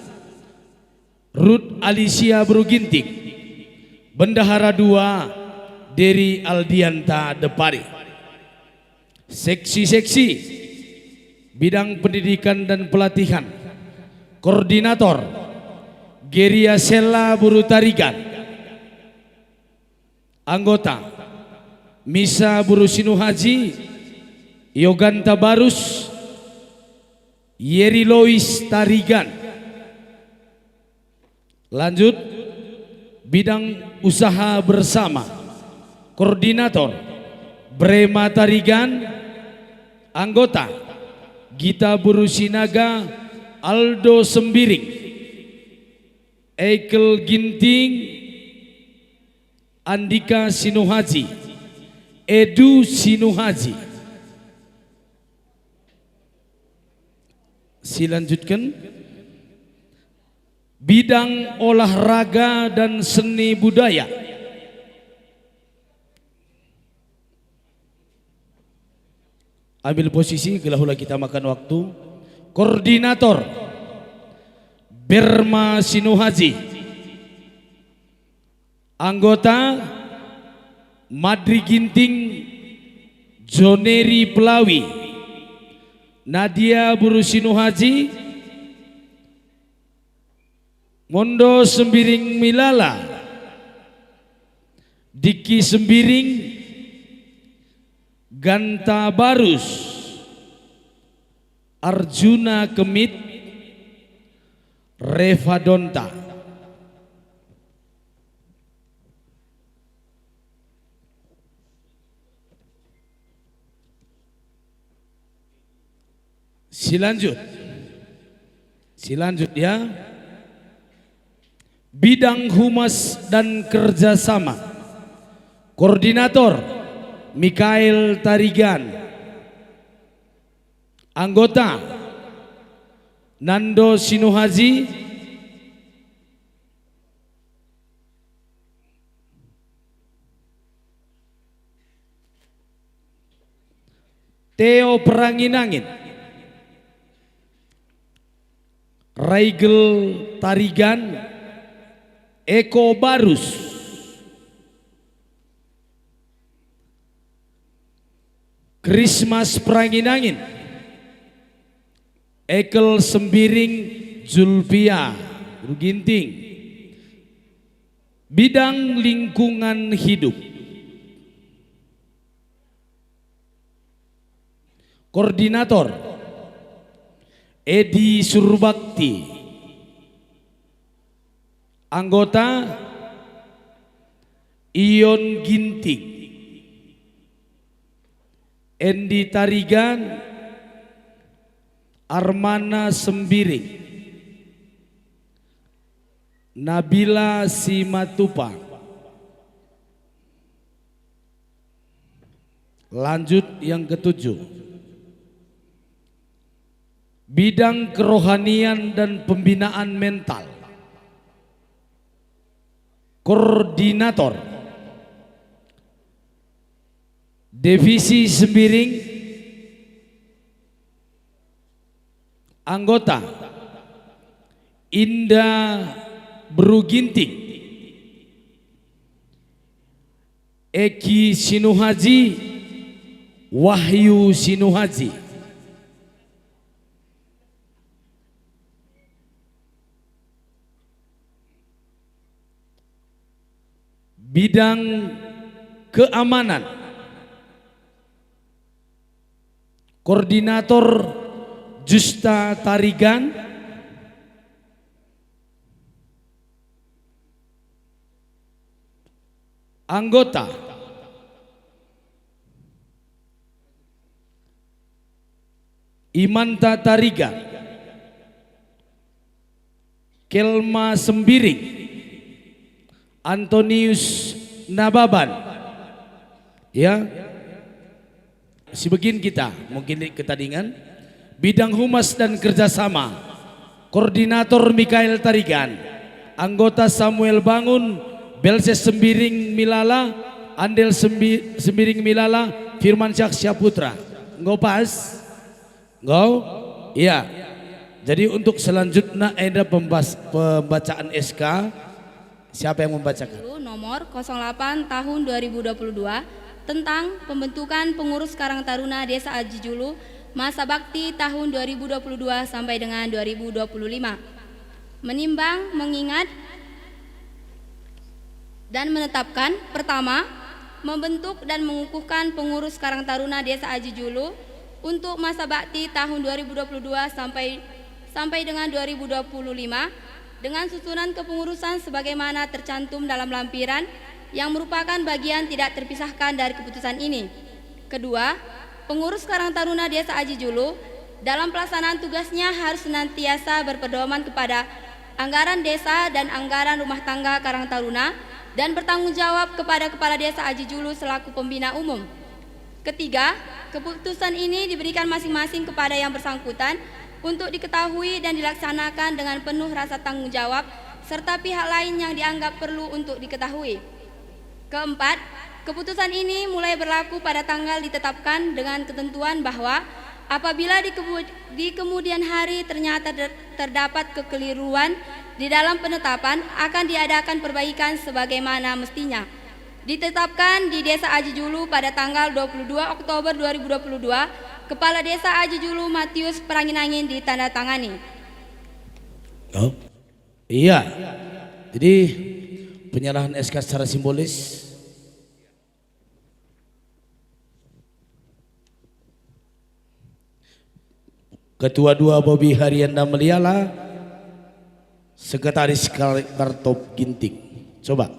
Ruth Alicia Bruginting. Bendahara 2 Dery Aldianta Depari. Seksi-seksi bidang pendidikan dan pelatihan. Koordinator Geria Sella Burutarigan. Anggota Misa Burusinu Haji, Yoganta Barus, Yeri Lois Tarigan. Lanjut, bidang usaha bersama. Koordinator Brema Tarigan. Anggota Gita Burusinaga, Aldo Sembiring, Eikel Ginting, Andika Sinuhaji, Edu Sinuhaji. Silanjutkan bidang olahraga dan seni budaya. ambil posisi, gelahula kita makan waktu. Koordinator Berma Sinuhaji. Anggota Madri Ginting Joneri Pelawi, Nadia Buru Sinuhaji, Mondo Sembiring Milala, Diki Sembiring, Ganta Barus, Arjuna Kemit, Reva Donta. Silanjut ya. Bidang Humas dan Kerjasama, Koordinator Mikael Tarigan. Anggota Nando Sinuhaji, Theo Peranginangin, Raigel Tarigan, Eko Barus, Krismas Peranginangin, Ekel Sembiring Zulfia Ginting. Bidang Lingkungan Hidup, Koordinator Edi Surbakti. Anggota Ion Ginting, Endi Tarigan, Armana Sembiring, Nabila Simatupa. Lanjut yang ketujuh. Bidang kerohanian dan pembinaan mental, Koordinator Divisi Sembiring. Anggota Indah Beruginting, Eki Sinuhaji, Wahyu Sinuhaji. Bidang Keamanan, Koordinator Justa Tarigan. Anggota Imanta Tarigan, Kelma Sembiring, Antonius Nababan. Ya, sebegin kita mungkin ketadingan. Bidang Humas dan Kerjasama, Koordinator Mikael Tarigan. Anggota Samuel Bangun, Belses Sembiring Milala, Andel Sembiring Milala, Firman Syah Putra. Ngau pas? Ngau? Iya. Jadi untuk selanjutnya ada pembacaan SK. Siapa yang membacakan? Nomor 08 tahun 2022 tentang pembentukan pengurus Karang Taruna Desa Aji Julu masa bakti tahun 2022 sampai dengan 2025. Menimbang, mengingat, dan menetapkan. Pertama, membentuk dan mengukuhkan pengurus Karang Taruna Desa Aji Julu untuk masa bakti tahun 2022 sampai dengan 2025 dengan susunan kepengurusan sebagaimana tercantum dalam lampiran yang merupakan bagian tidak terpisahkan dari keputusan ini. Kedua, pengurus Karang Taruna Desa Aji Julu dalam pelaksanaan tugasnya harus senantiasa berpedoman kepada anggaran desa dan anggaran rumah tangga Karang Taruna dan bertanggung jawab kepada Kepala Desa Aji Julu selaku pembina umum. Ketiga, keputusan ini diberikan masing-masing kepada yang bersangkutan untuk diketahui dan dilaksanakan dengan penuh rasa tanggung jawab serta pihak lain yang dianggap perlu untuk diketahui. Keempat, Keputusan ini mulai berlaku pada tanggal ditetapkan dengan ketentuan bahwa apabila di kemudian hari ternyata terdapat kekeliruan di dalam penetapan, akan diadakan perbaikan sebagaimana mestinya. Ditetapkan di Desa Aji Julu pada tanggal 22 Oktober 2022, Kepala Desa Aji Julu Matius Peranginangin ditandatangani. Oh. Iya. Jadi penyerahan SK secara simbolis. Ketua 2 Bobi Haryanda Meliala, Sekretaris Kartop Ginting. Coba.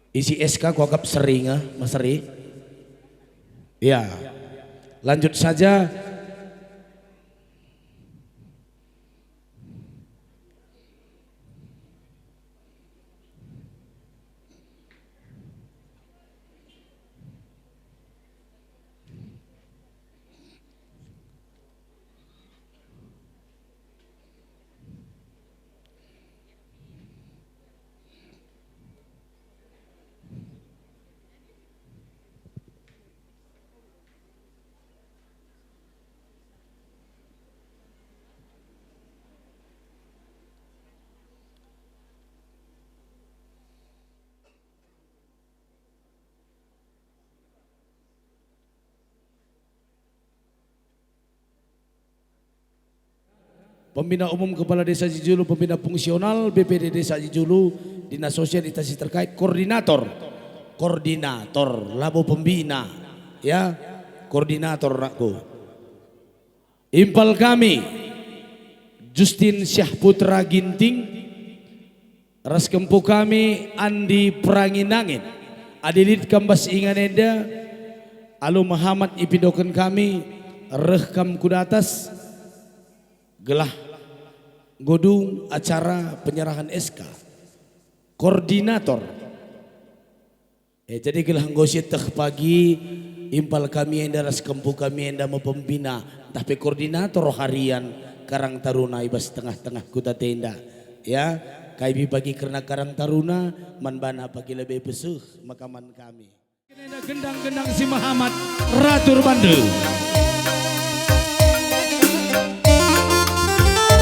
Isi SK kuanggap sering, Mas Seri. Ya. Lanjut saja. Pembina Umum Kepala Desa Aji Julu, Pembina Fungsional BPD Desa Aji Julu, Dinas Sosial Instansi terkait, Koordinator, Labo Pembina, ya, Koordinator Rakku. Impal kami, Justin Syah Putra Ginting, Ras Kempu kami, Andi Peranginangin, Adilit Kambas Inganeda, Alu Muhammad Ipidoken kami, Rekam Kudatas, gelah godung acara penyerahan SK koordinator. Jadi gelah ngosi teh pagi impal kami yang daras kempu kami yang mau pembina tapi koordinator harian Karang Taruna ibas tengah-tengah kuta tenda ya kaibi bagi karena Karang Taruna manbana pagi lebih besuh makaman kami. Gendang-gendang si Muhammad Ratur Bandel.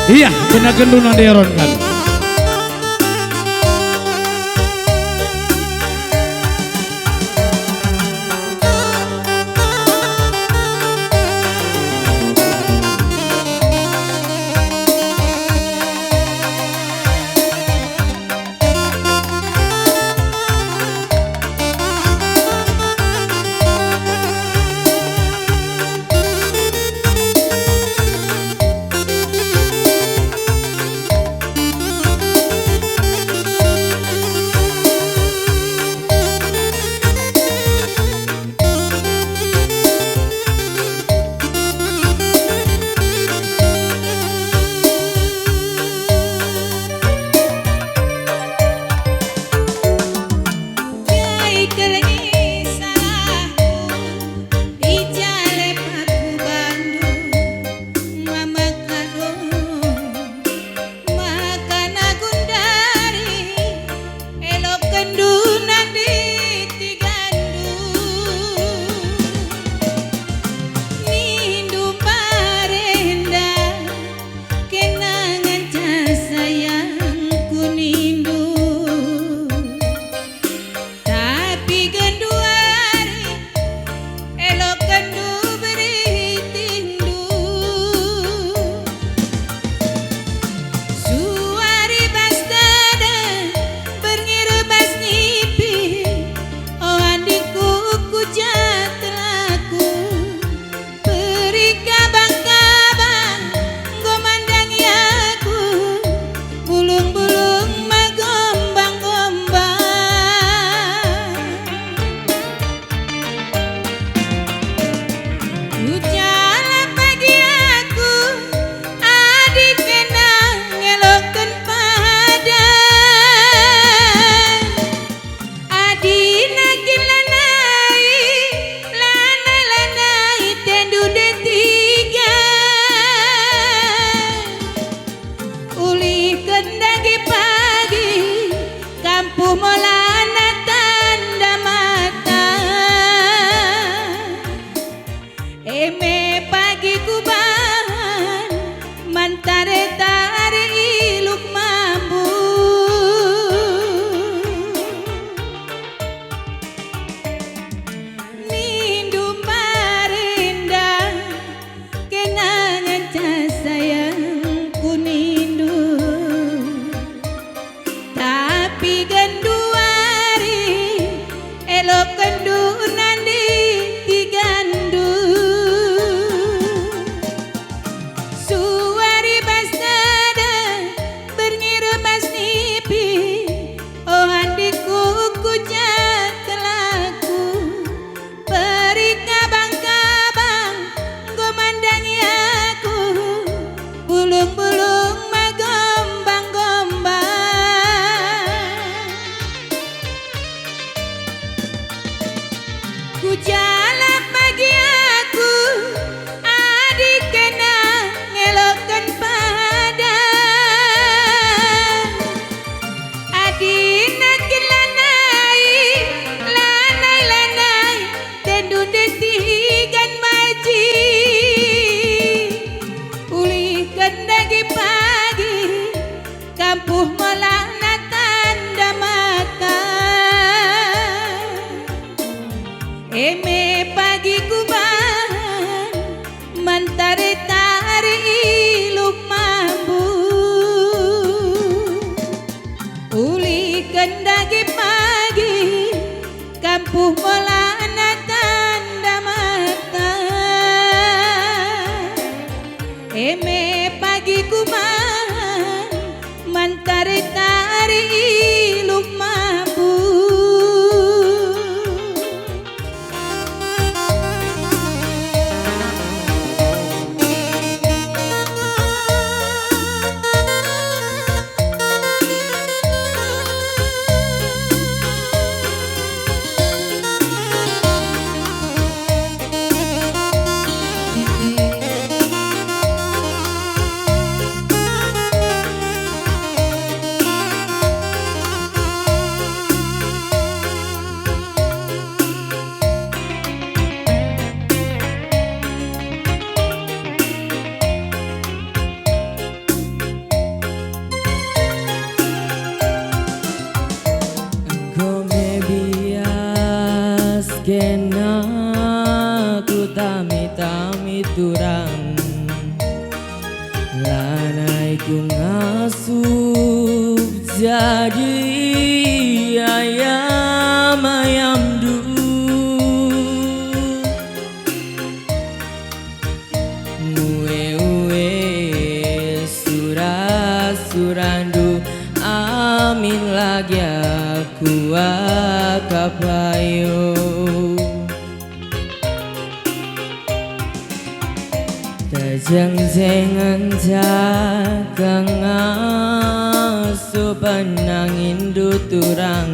Iya, benar genduna deron kan. ku jalan bagi aku adik kena ngelokkan padan adik nakin lanai tendu detigan maji ulihkan dagi pagi kampuh molana tanda mata eme pagi kuban mentari-tari iluk mambu ulihkan dagi pagi kampuh molana tanda mata eme pagi kuman mentari-tari iluk mambu Come bias kena ku tami-tami turang lanai ku ngasup jadi ayam du Uwe surandu amin lagi aku akapayo Tajang-jangan jakang aso panangin duturang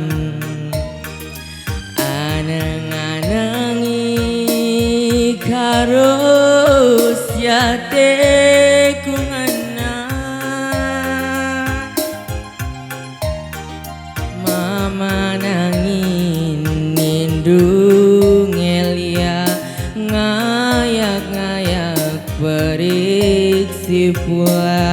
anang-anangi karos yate kungana mama nangin nindung elia ngayak-ngayak periksi pula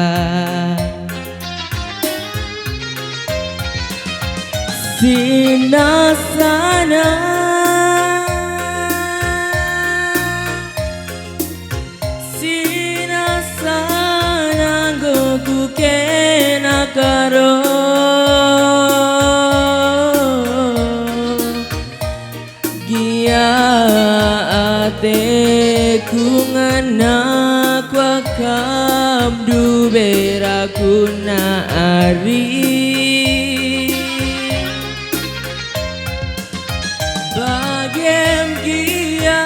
sinasana goku kena karo gia ate kungana kwa kabdu berakuna ari bagem gia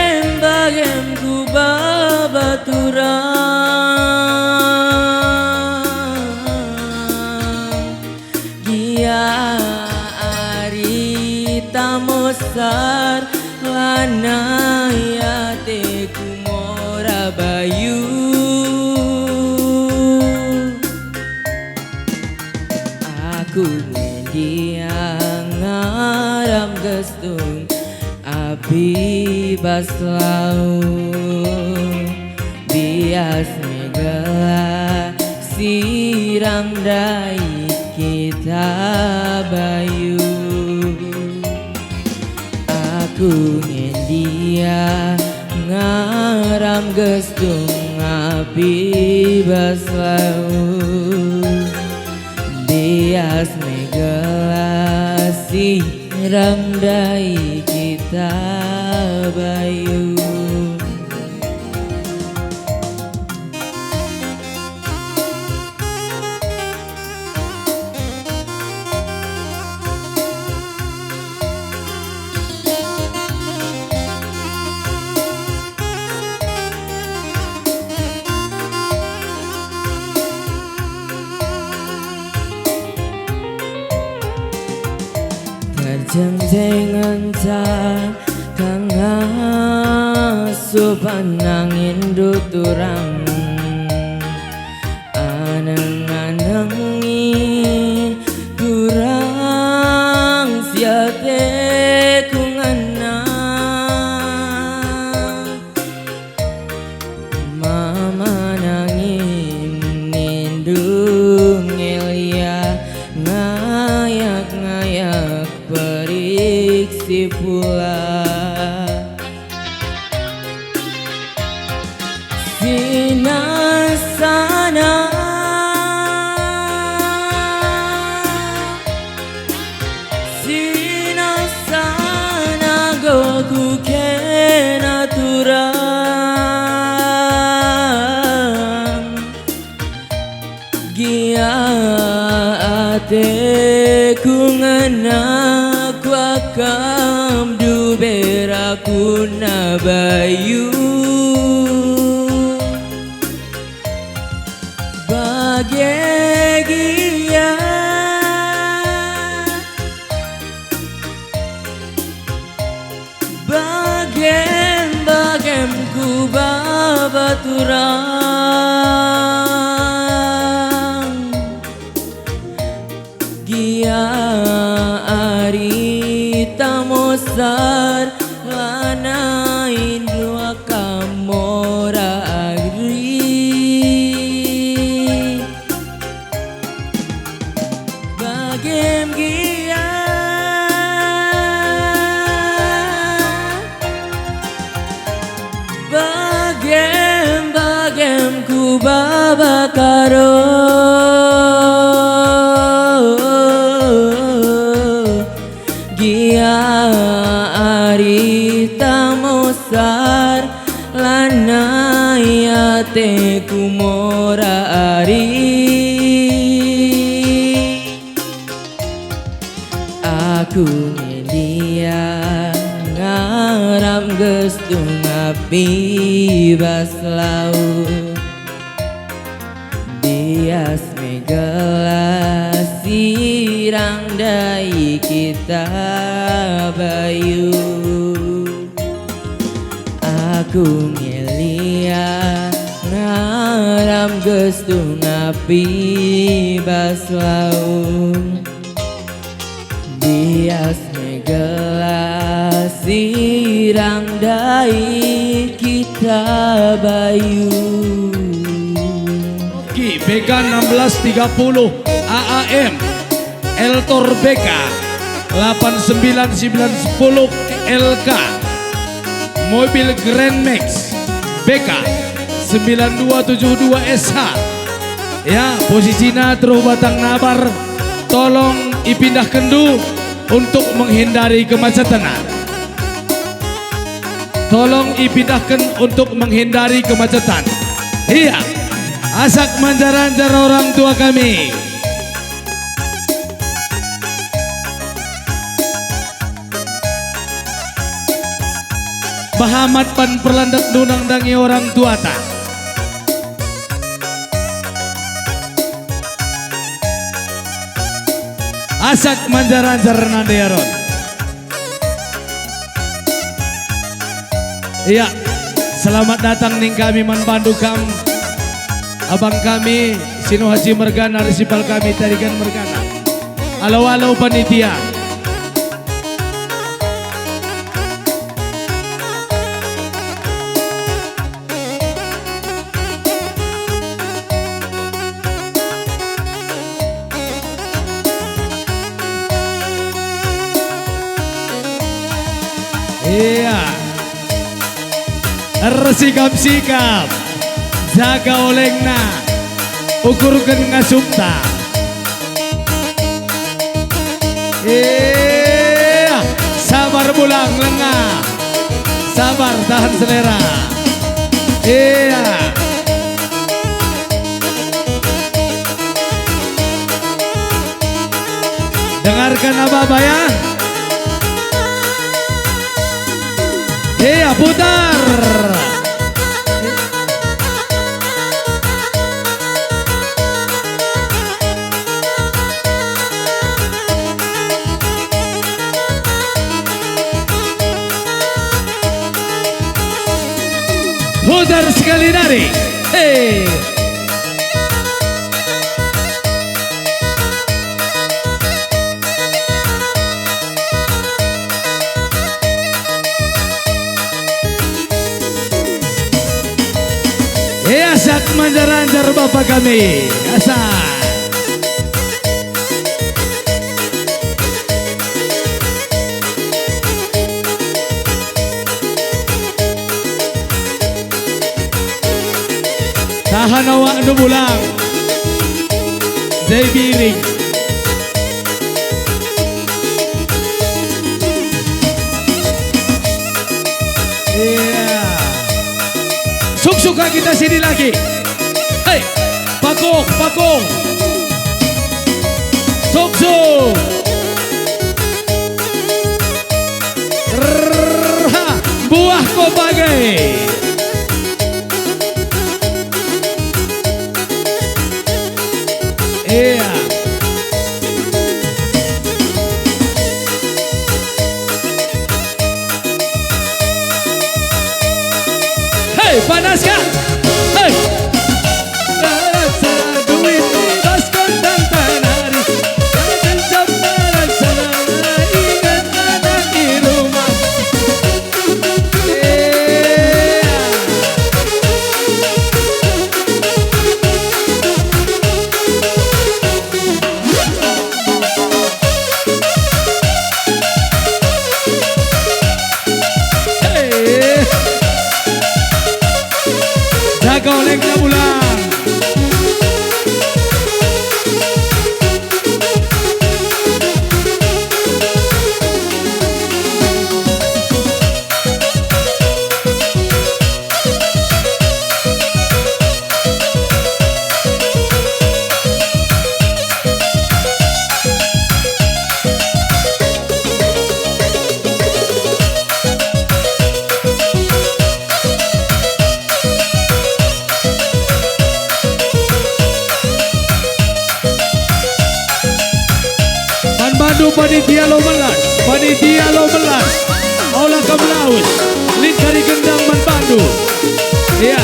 bagem ku babaturang gia ari tamosar lanaya te kumora bayu aku mendiang ngaram gestung api baslau bias megala siram dai kita bayu aku ngendia ngaram gestung api baslau bias megala siram dai kita bayu Jenjengan kang asupan angin duturang aneng-anengi kurang siate kungana mama nangin nindung elia ngayak-ngayak periksi pula sinasana sinasana goku kenaturang gia ate kungana kuakam du beraku nabayu bahagia bagem ku babaturang gia ari tamosar lana indua kamora agri bagem gia bagem ku babakaro gia ari tamosar lana yate kumora ari aku ngelia ngaram gestu ngapi bas laut bias megelas sirang dai kita bayu aku ngelia ngaram gestu ngapi bas laut bias megelas sirang dai kita bayu BK 1630 AAM Eltor BK 89910 LK mobil Grand Max BK 9272 SH ya posisinya terus batang nabar tolong ipindah kendu untuk menghindari kemacetan tolong ipindahkan untuk menghindari kemacetan iya asak manjar-anjar orang tua kami Bahamat pan perlandak dunang dangi orang tua ta asak manjar-anjar nandearon iya selamat datang ning kami manpandu kam abang kami Sino Haji Mergana resipal kami tarikan Mergana alau-alau panitia iya resikap-sikap jaga olengna ukurkan ngasumta iya sabar bulang lengah sabar tahan selera iya dengarkan apa ya iya putar Sebentar sekali nari. Hey. Asak manjar-anjar bapak kami. Asak. Tahan awak nu pulang. Zai biring. Suka kita sini lagi. Hei, pakung, pakung. Suk. Buah kopagai. Iya. Panas kan? Hei! Rasa duit koskan dan tanari. Kencap rasa ingat anak di rumah. Jaga oleh pulang. Bandung panitia lo melas, panitia lo melas, olah kebelaus, lin kari gendang man Bandung, ya.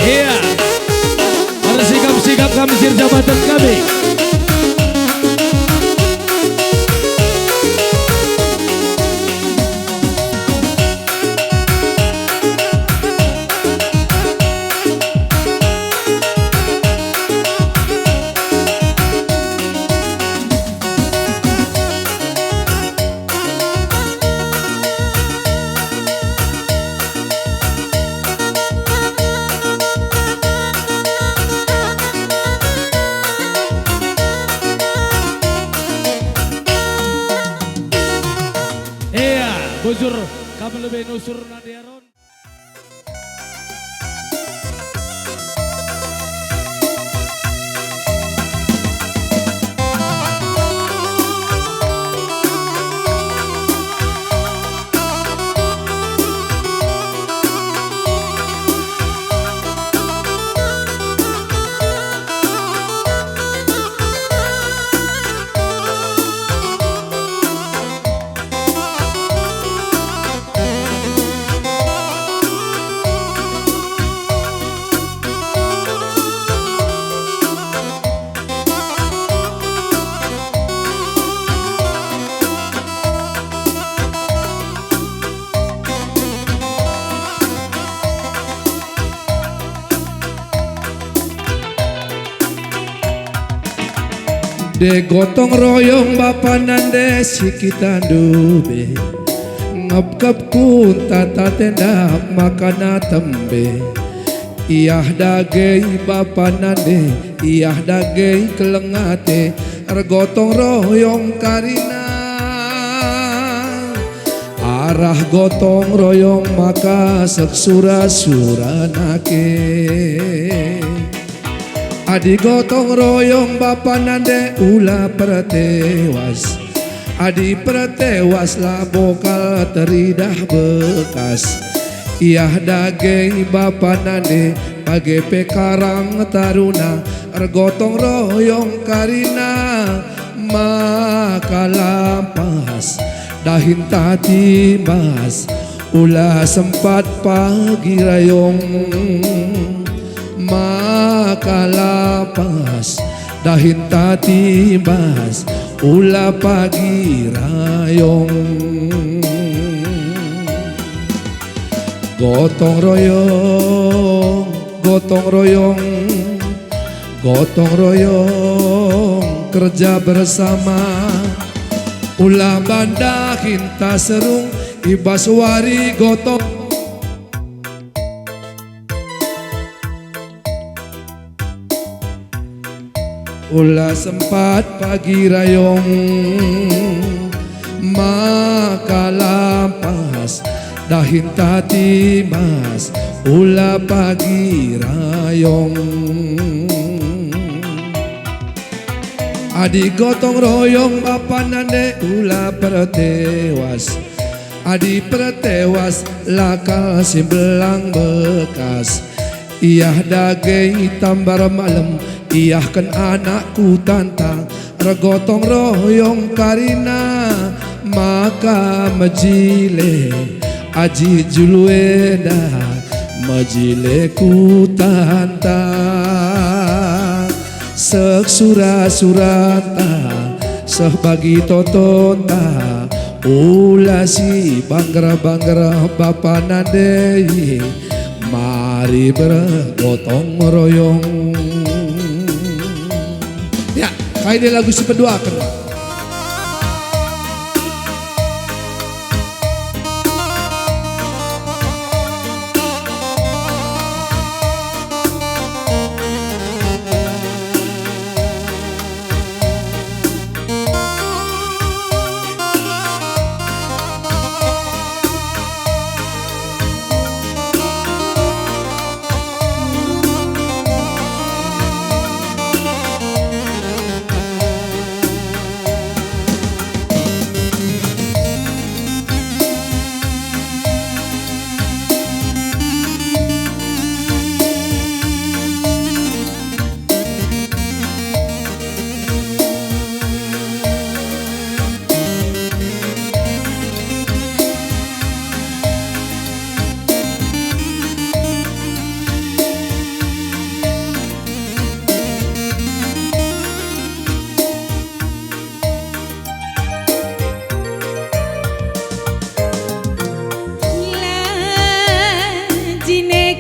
Iya. Sikap kami sir jabatan kami. Bujur kami lebih nusur nadiaron. De gotong royong bapanan de sikitan dube ngap-kap kun tata tendak makana tembe iyah dagei bapanan de iyah dagei kelengate gotong royong karina arah gotong royong maka seksura-sura nake. Adi gotong royong bapanan de ulah pertewas Adi pertewaslah bokal teridah bekas. Iyah daging bapa nande page pekarang taruna ergotong royong karina maka lampas dahin tati mas ulah sempat pagi rayong maka lampas dahin tati mas ulah pagi rayong. Gotong royong, gotong royong, gotong royong, kerja bersama. Ulah banda hinta serung, ibaswari gotong. Ulah sempat pagi rayong, maka lampas dahin tati mas ulah pagi rayong. Adi gotong royong bapa nande ulah pertewas. Adi pertewas laka simbelang bekas. Iyah daging tambar malam, iyah kan anakku tantang regotong royong karina maka majile aji julueda majile ku tanta sek surata seh bagi totonta ulah si banggra bapa nandei mari bergotong royong. Ya, kayak ini lagu si pedua kan.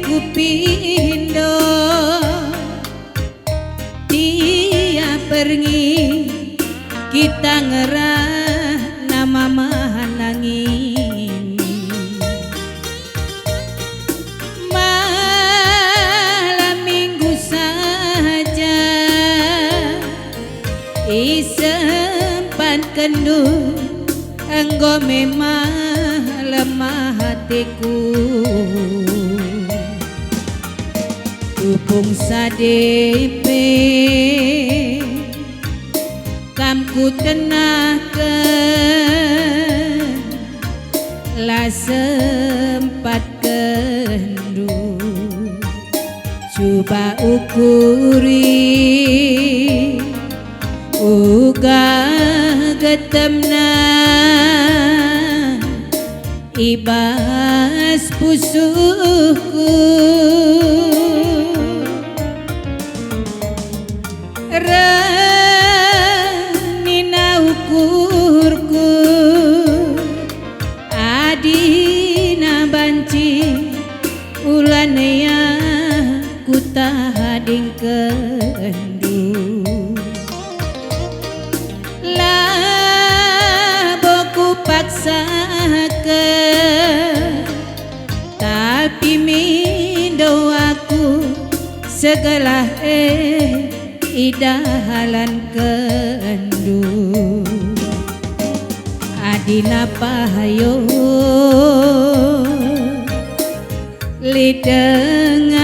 Kupindo dia pergi kita ngerah nama mahanangin malam minggu saja isempan kendu enggo memang lemah hatiku Tupung sadepe kamku tenahkan la sempat kendu coba ukuri uga getemna ibas pusuhku Ranina ukurku adina banci ulanaya kutahading kendu laboku paksakan tapi mindo aku segala idahalan kendu adina pahayo lidengan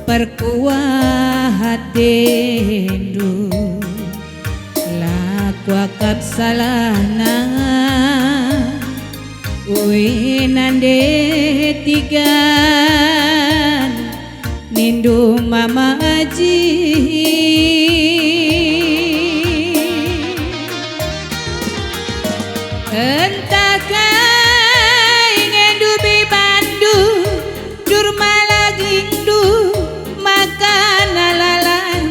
perkuah hatindu la salahna nande tigan nindu mama aji entah kai ngendu bibandu durma lagindu makan alalan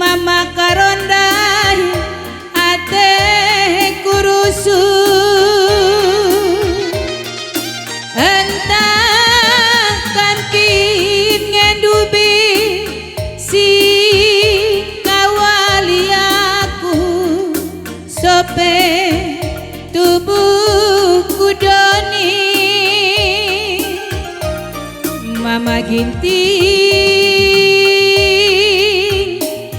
mama karondai ate kurusu entah kan kin ngendubi si kawali aku sope tubuh kudoni mama ginting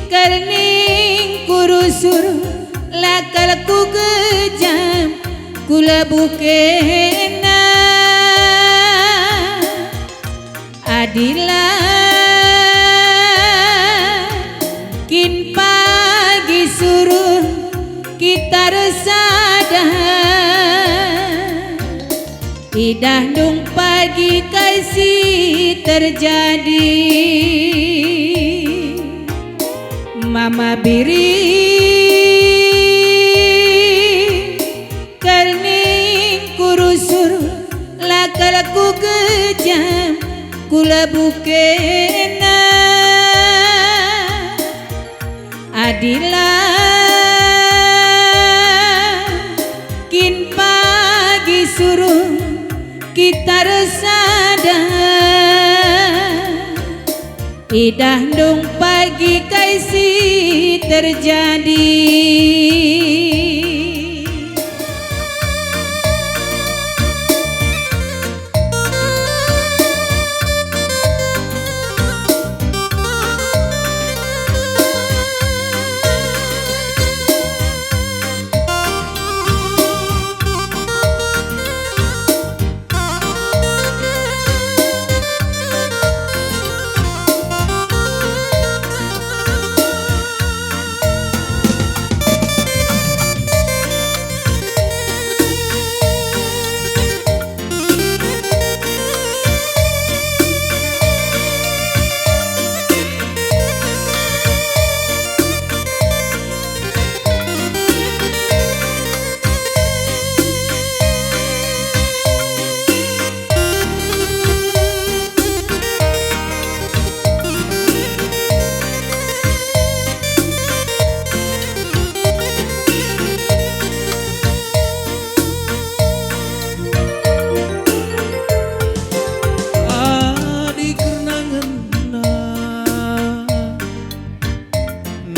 kerning kurusur lakal ku kejam kula bukena adilah kin pagi suruh kita resadah idah dung pagi kasih terjadi mama biri kerning kurusur lakal ku kejam kula bukena adilah kin pagi suruh kita resada idah dong pagi kasih terjadi.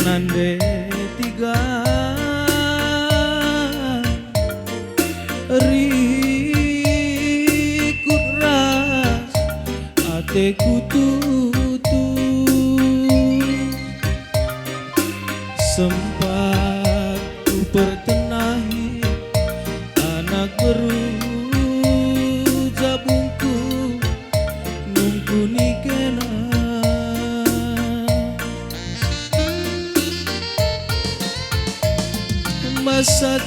Nande tiga rikut ras ateku tutu sempat ku pertenahi anak beru jabungku nungku nikena masa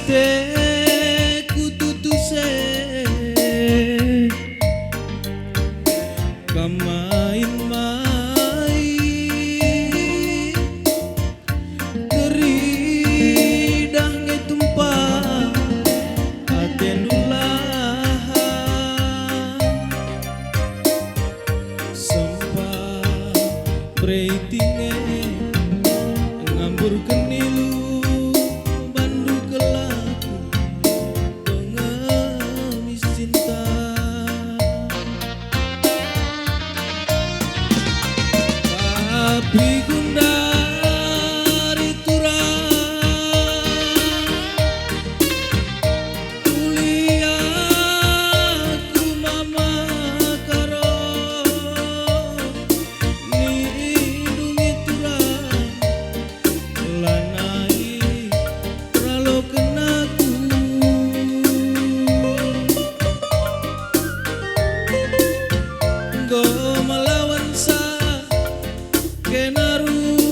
ku tutuse kamain-main teridah ngetumpah atenulahan sempat breitinge ngambur kenilu Bigundari turang kuliahku mama karo nindungi turang lanai pralo kenaku go melawan sa kenaruku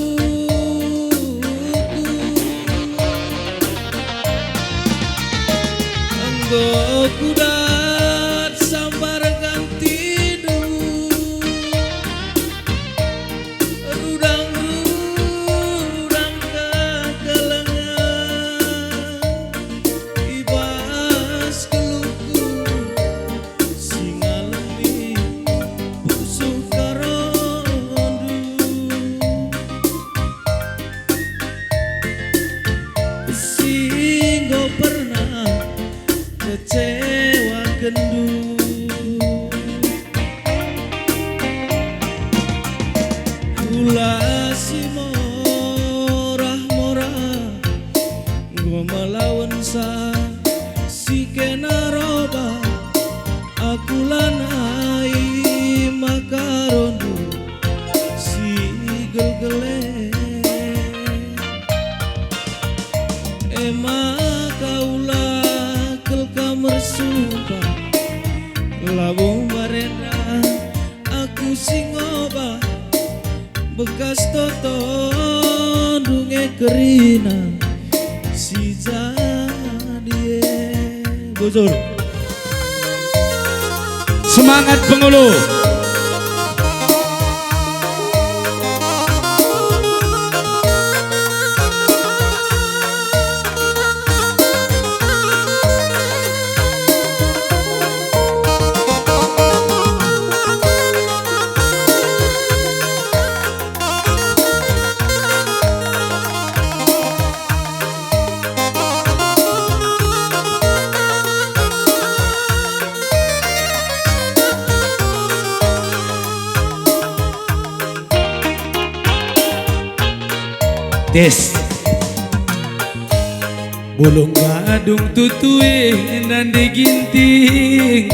sing obah bekas toton dunge kerina si jadie bojor. Semangat Bengulu. Des Bulung gadung tutui dan diginting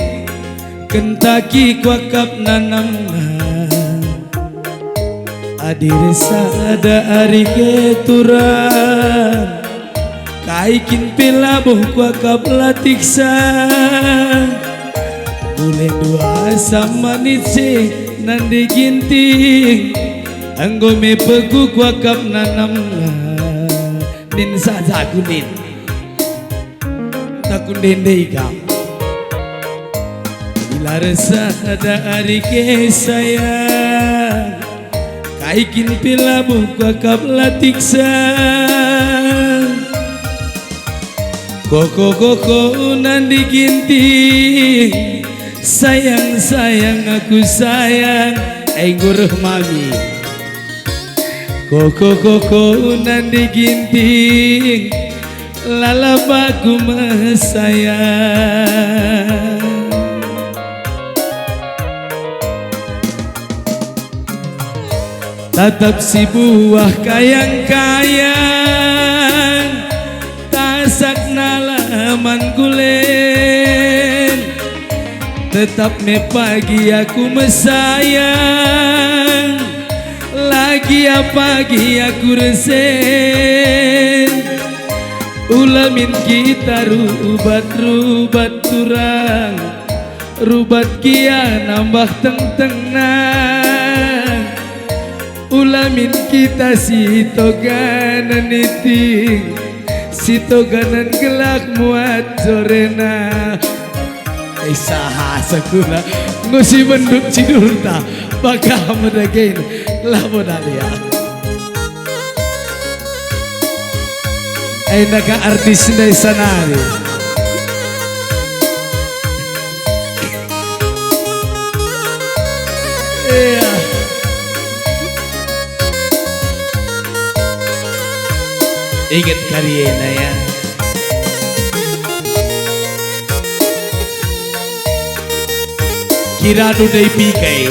Kentaki kuakap nanamna Adire sada ari keturan Kaikin pilabuh kuakap latiksa Bule dua sama nitsi nan diginting Anggo me pegu kuakap nanamna Nin saja kunin Takundin deikam Bila rasa ada hari ke sayang Kaikin pilabuh kuakap latiksa Koko nan diginting Sayang aku sayang Engguruh mami Koko nan diginting lalabaku mesayang Tatap si buah kayang-kayang Tasak nalaman gulen Tetap me pagi aku mesayang Lagi pagi aku resen Ulamin kita rubat turang Rubat kia nambah teng-tengan Ulamin kita si toganan iting Si toganan gelak muat jorena Isaha sakuna Ngusi menduk cidurta Baka medagain Labo dalia Naka artis dari sanari Iya Ingat karyena ya Kira dudai pikai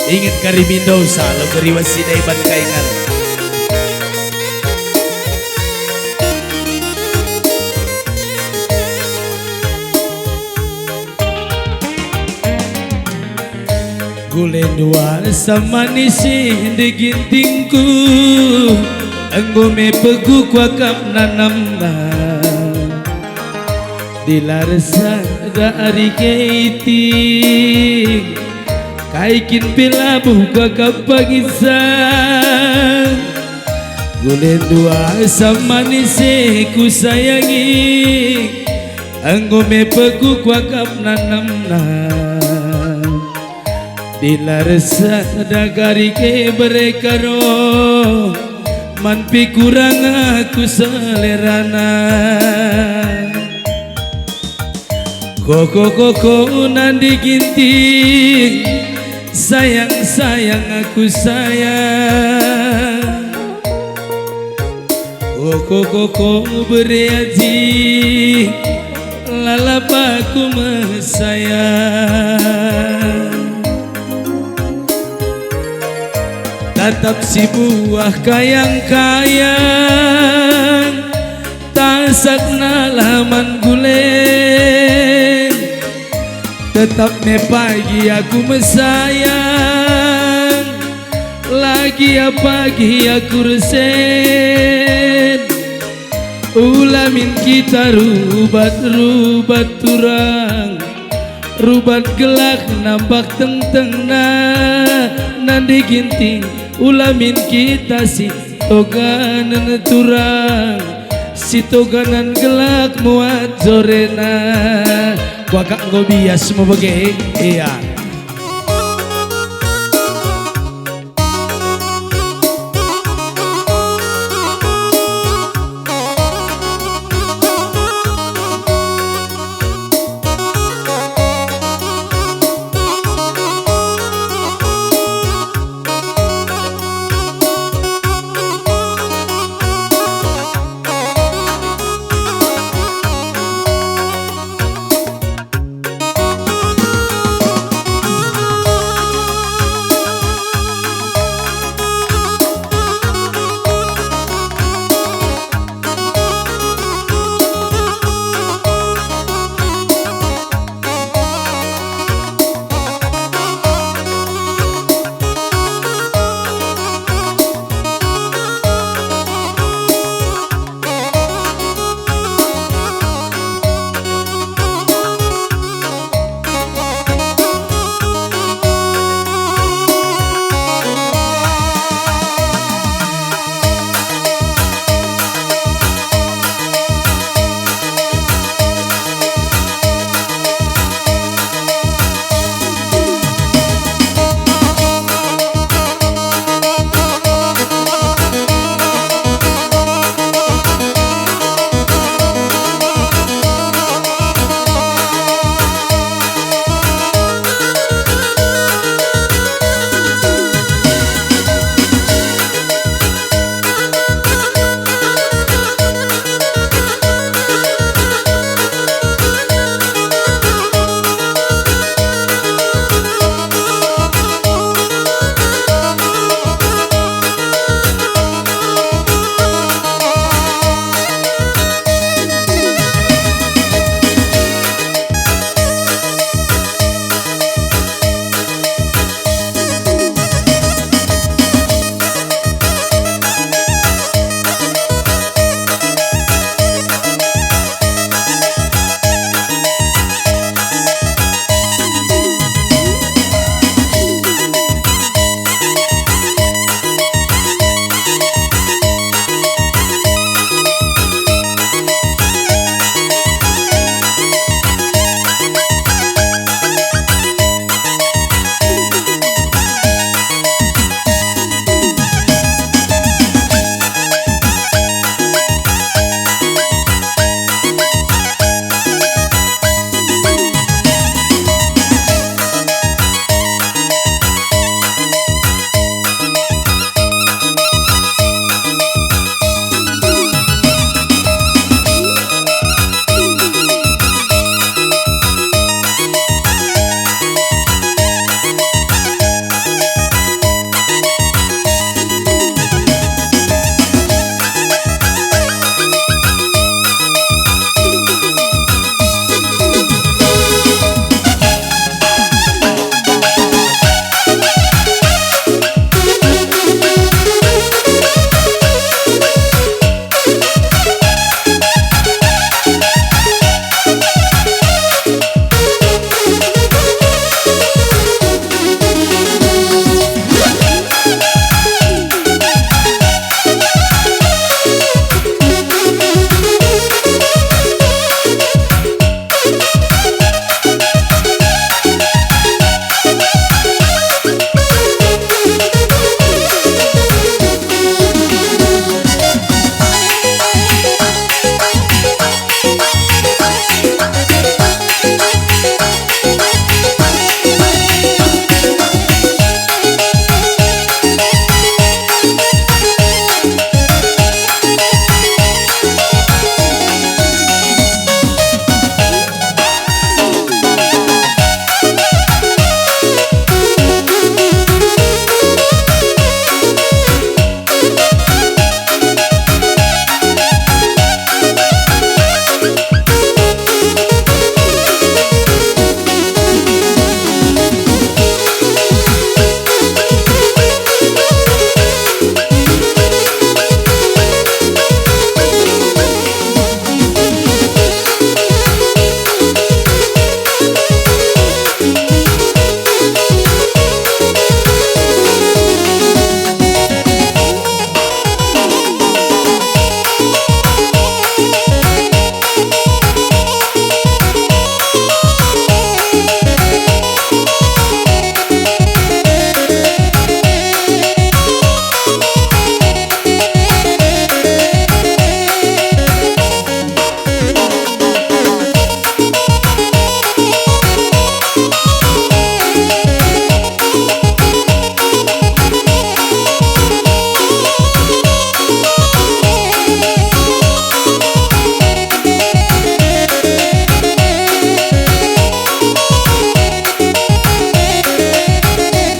Ingat karimindosa lo keriwasi day bankaingan Gulen dua sama nisi digintingku Anggo me pegu kuakap nanamna Dilarsa dari keiting Kaikin pilabuh kuakap pagisan Gulen dua sama nisi ku sayangi Anggo me pegu kuakap nanamna Dilarsa dagari ke berekaro Manpi kurang aku selerana Koko nan diginting Sayang aku sayang Koko beriaji Lalapaku mesayang Tatap si buah kayang-kayang Tasak nalaman gulen Tetap me pagi aku mesayang Lagi pagi aku resen Ulamin kita rubat turang rubat gelak nampak teng-tengna nandi ginting ulamin kita si toganan turang si toganan gelak muat zorena kuagak ngobias mo bagay iya.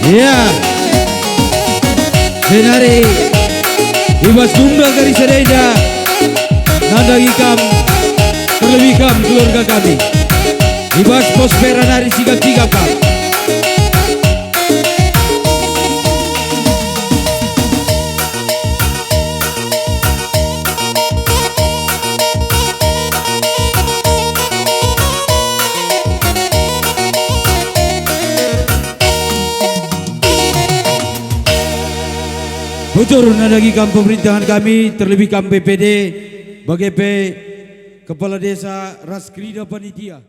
Iya. Senari Ibas Gumda dari Sereda Nanda Ikam terlebih kam keluarga kami Ibas Pospera dari sigap-sigap kam. Bocor nadagi kam pemerintahan kami terlebih kam BPD BGP Kepala Desa Raskrida Panitia.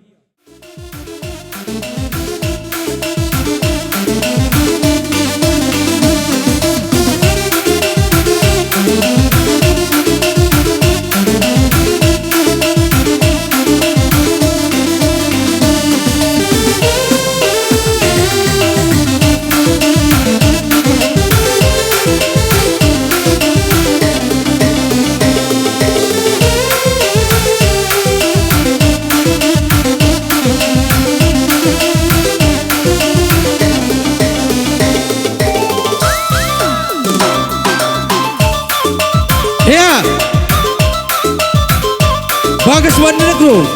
Ya, Bagas Wanegro.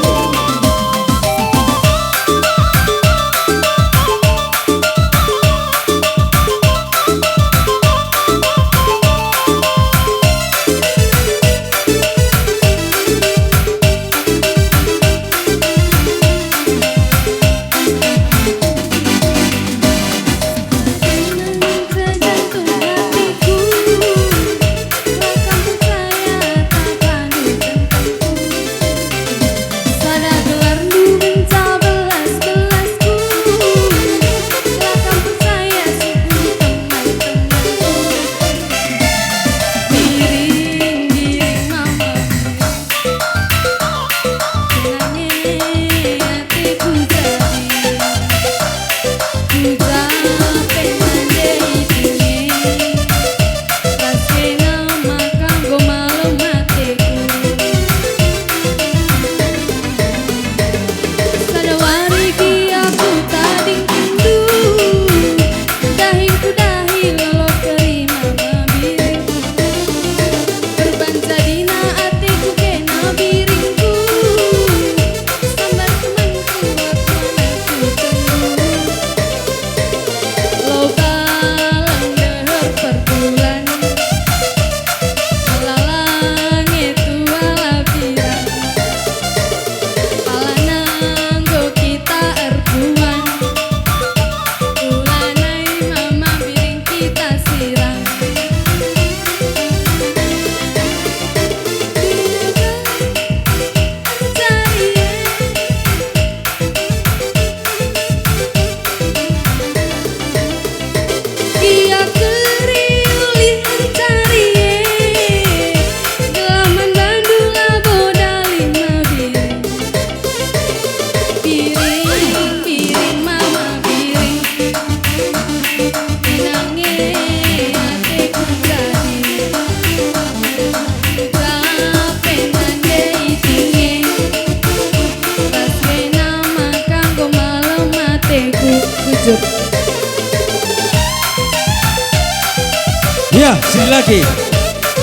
Ya, sekali lagi.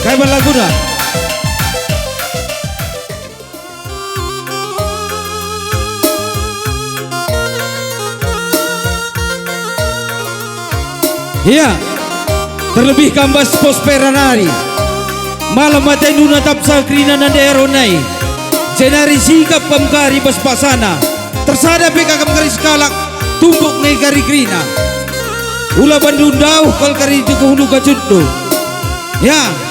Kayak berlaguna. Iya, terlebih kambas posperanari. Malam mata nuna tapsa krina nanda eronai. Jenari sikap pemkari paspasana. Tersada peka kemkari sekalak tumbuk ngai kari krina. Ula bandung dauh kal kari itu kehunu kacundu. Ya.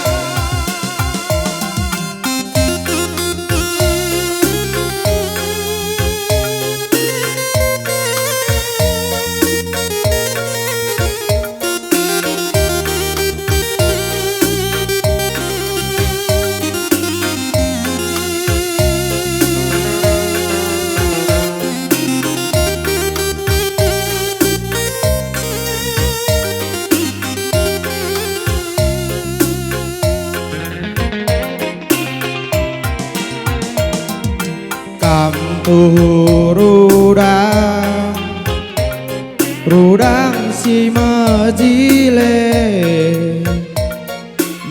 Rudang si majile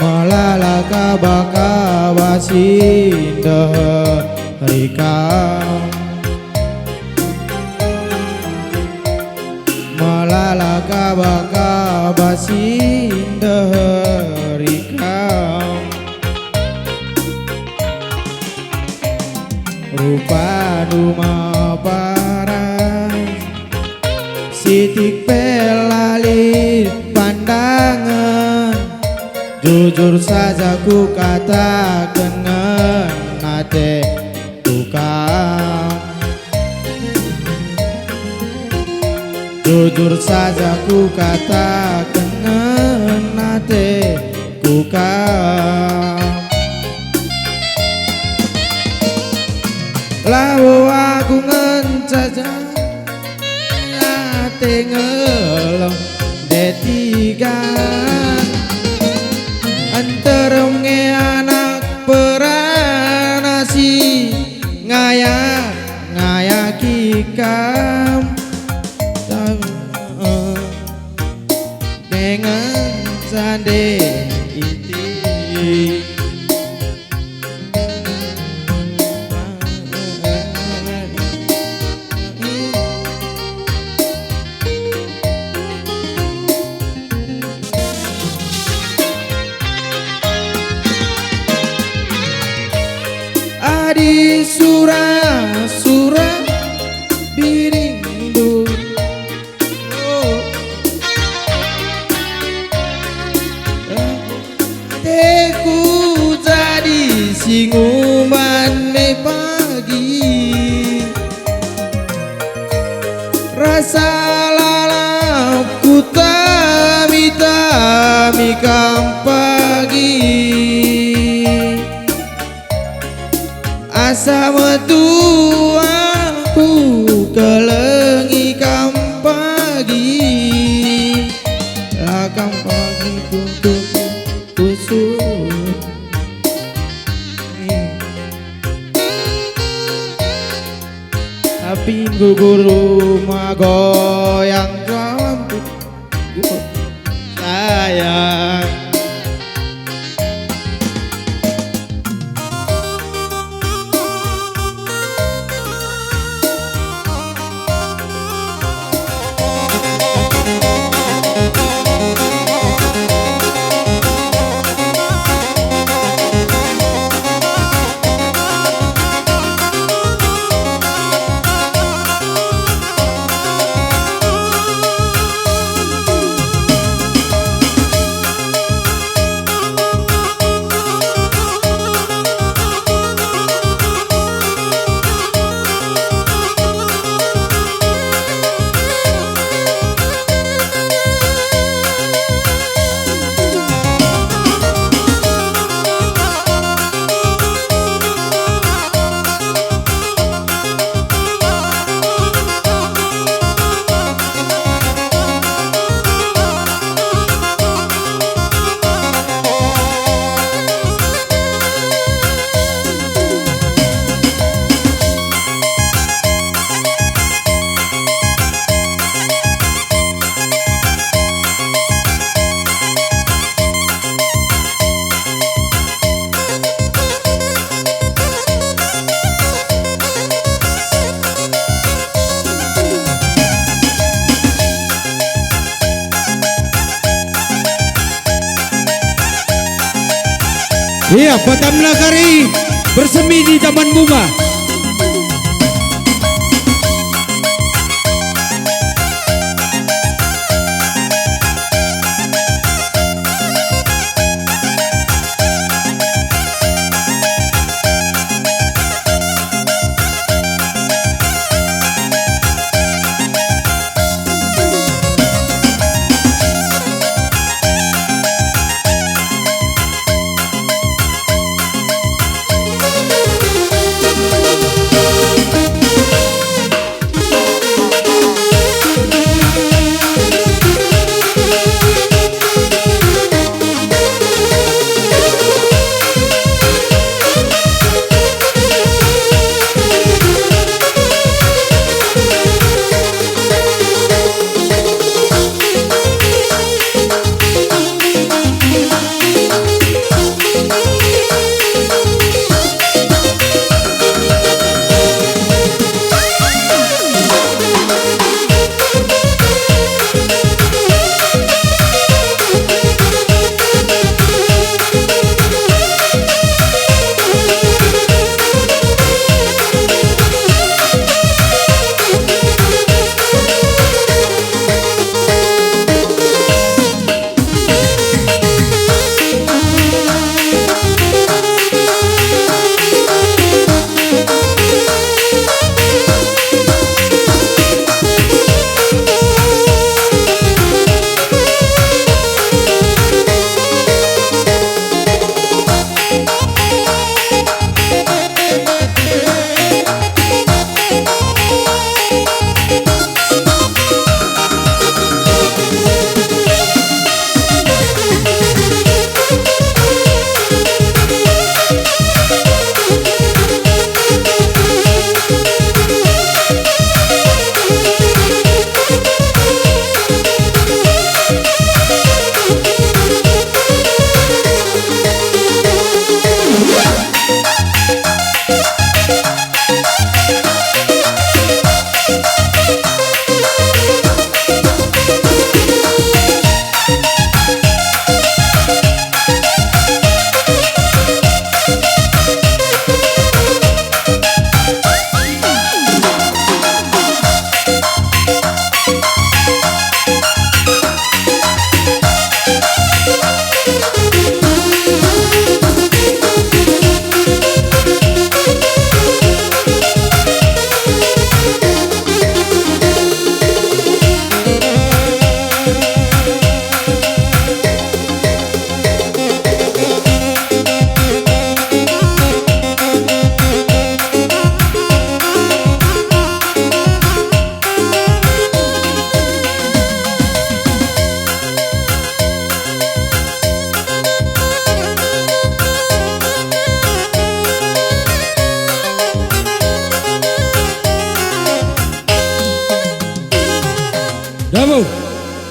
malalaka baka basinda rikam malalaka baka basinda rikam rupa duma paras sitik pelali pandangan jujur saja ku katakan nate tukang jujur saja ku katakan nate tukang lawo aku ngencaca ate ngelem detigan anterunge anak peranasi ngayak kikam dengan sande iti adi sura birindu teku jadi singuman pagi rasa lalapku tami kam pagi asa metu aku kelengi kam pagi lakam pagi untuk kusut tapi gugur rumah goyang rambut sayang Iya, Batam Nagari bersemi di Taman Bunga.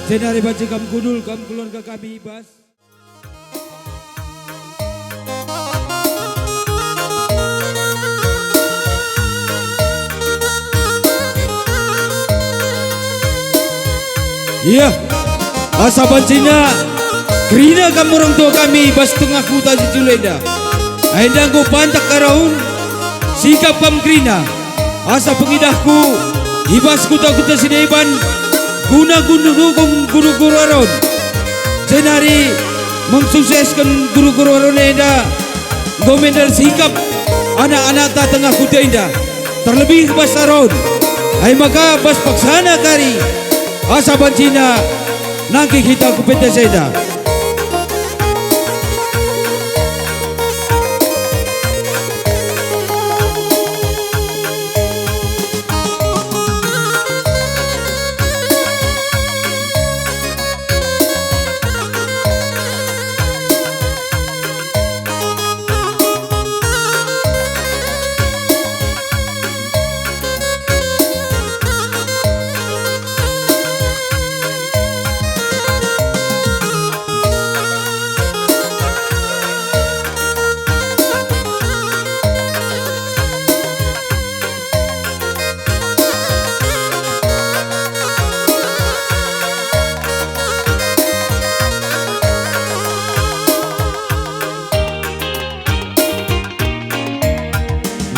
Senari baca kam kudul kam keluarga kami bas. Iya, asa bancina kerina kamu orang tua kami bas tengah kuta si Juleda. Aindang ku pantak karaun sikap kam kerina asa pengidahku ibas kuta-kuta sineban guna dukung guru-guru aron. Senari mensukseskan guru-guru aron enda gomendar sikap anak-anak ta tengah kuta enda terlebih bas aron. Ay maka bas paksana kari asa bancina nangki kita kupeta seda.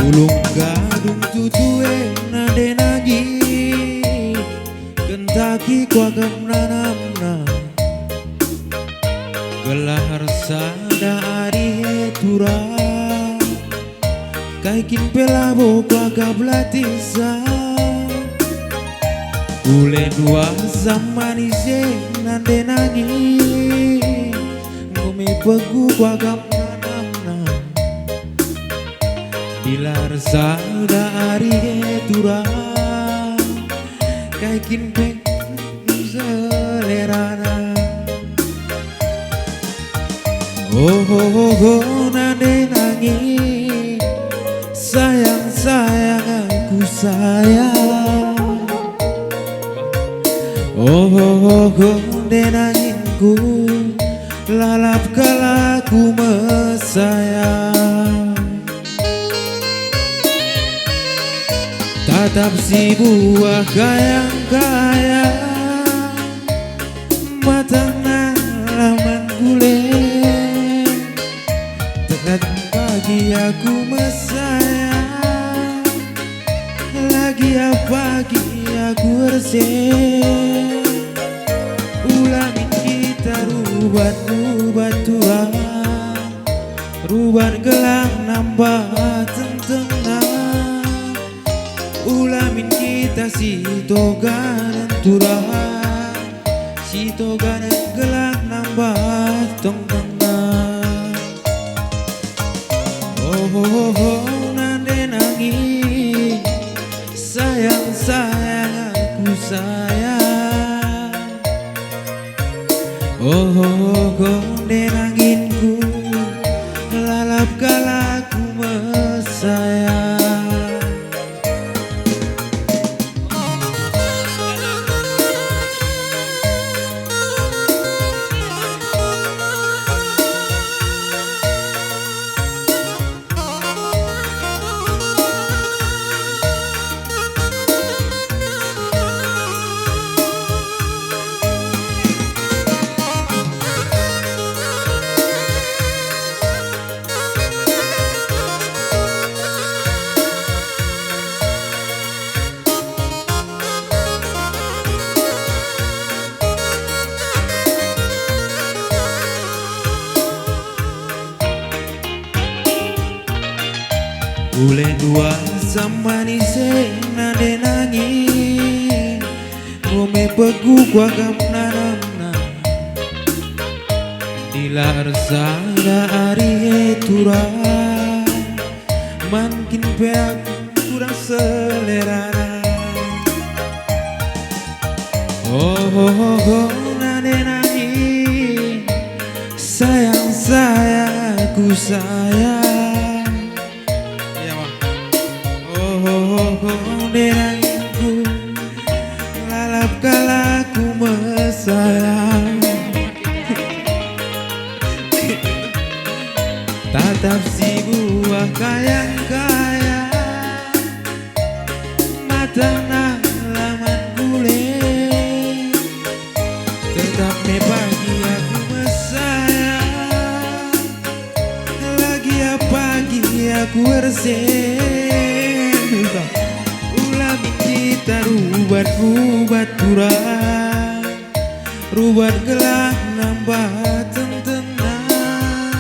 Ulung gadung tutue nade nagi kentaki kuagam nanamna gelar sada ari tura kaikin pelabo kuagam latisa ule dua zamani se nade nagi ngumi pegu kuagam dilar sada ari tura kaikin peng selerana oh nade nangis sayang aku sayang oh nade nanginku lalap kalaku mesayang tatap si buah kayang-kayang matang laman guleng tekat pagi aku mesayang lagi pagi aku reseh ulangin kita rubat turang rubat gelang nambah tentengah ulamin kita si toganan turah si toganan gelak nambah tong tengah oh nande nangis sayang aku sayang oh nande nanginku lalap kalaku mesayang. Ule dua zamani se nade nangis ngome pegu kuagam nanamna dilar sada ari tura makin peak kurang selera oh nade nangis sayang aku sayang denangku lalap kalaku mesayang pagi aku mesayang, lagi pagi aku ersen. Ulah kita rubat turang, rubat gelah nambah tentenang.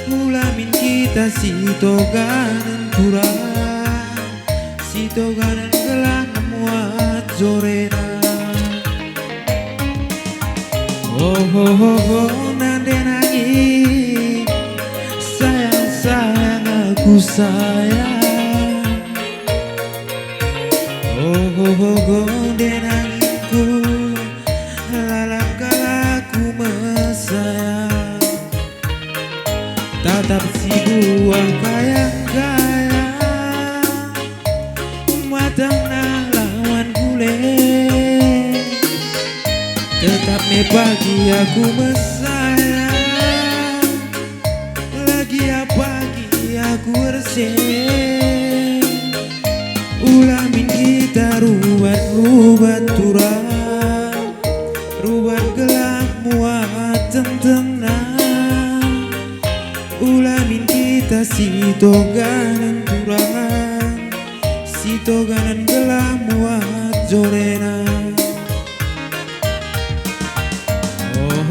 Ulah kita sitoganan turang, sitoganan gelah muat zorena. Oh, nande nangis, sayang aku sayang. Oh, nande nangisku, lalap kalaku mesayang. Tatap si buah kayang-kayang, matang nah lawan kulit. Tetap pagi aku mesayang, lagi pagi aku ersen. Ulah kita rubat turang, rubat gelap muat tenang. Ulah kita sitoganan turang, sitoganan gelap muat zorena.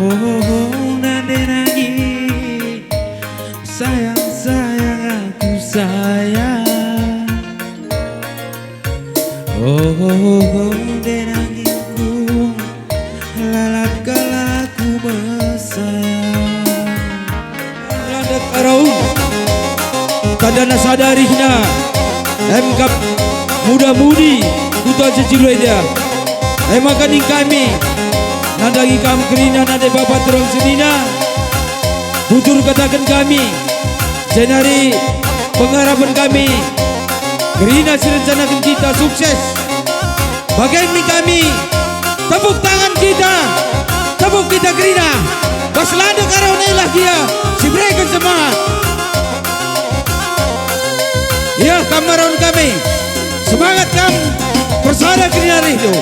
Oh, nande nangis, sayang aku sayang. Oh, nande nangisku, lalap kalaku mesayang. Landak araun tadana sadarihna emkap muda-mudi kuta cicilueda emakaning kami nadagi kam kerina nade bapak terang sedina bujur katakan kami senari pengharapan kami kerina serencanakan kita sukses bagaimana kami tepuk tangan kita kerina pas lada karonailah dia si berikan semangat ya kamaron kami semangat kam persada kerina itu.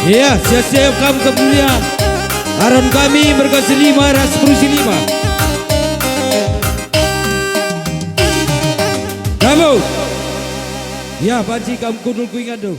Iya, siap-siap kamu kemuliaan. Aron kami berkasih 5 ras berusi 5. Kamu. Ya, panci kamu kudul ku ingat tu.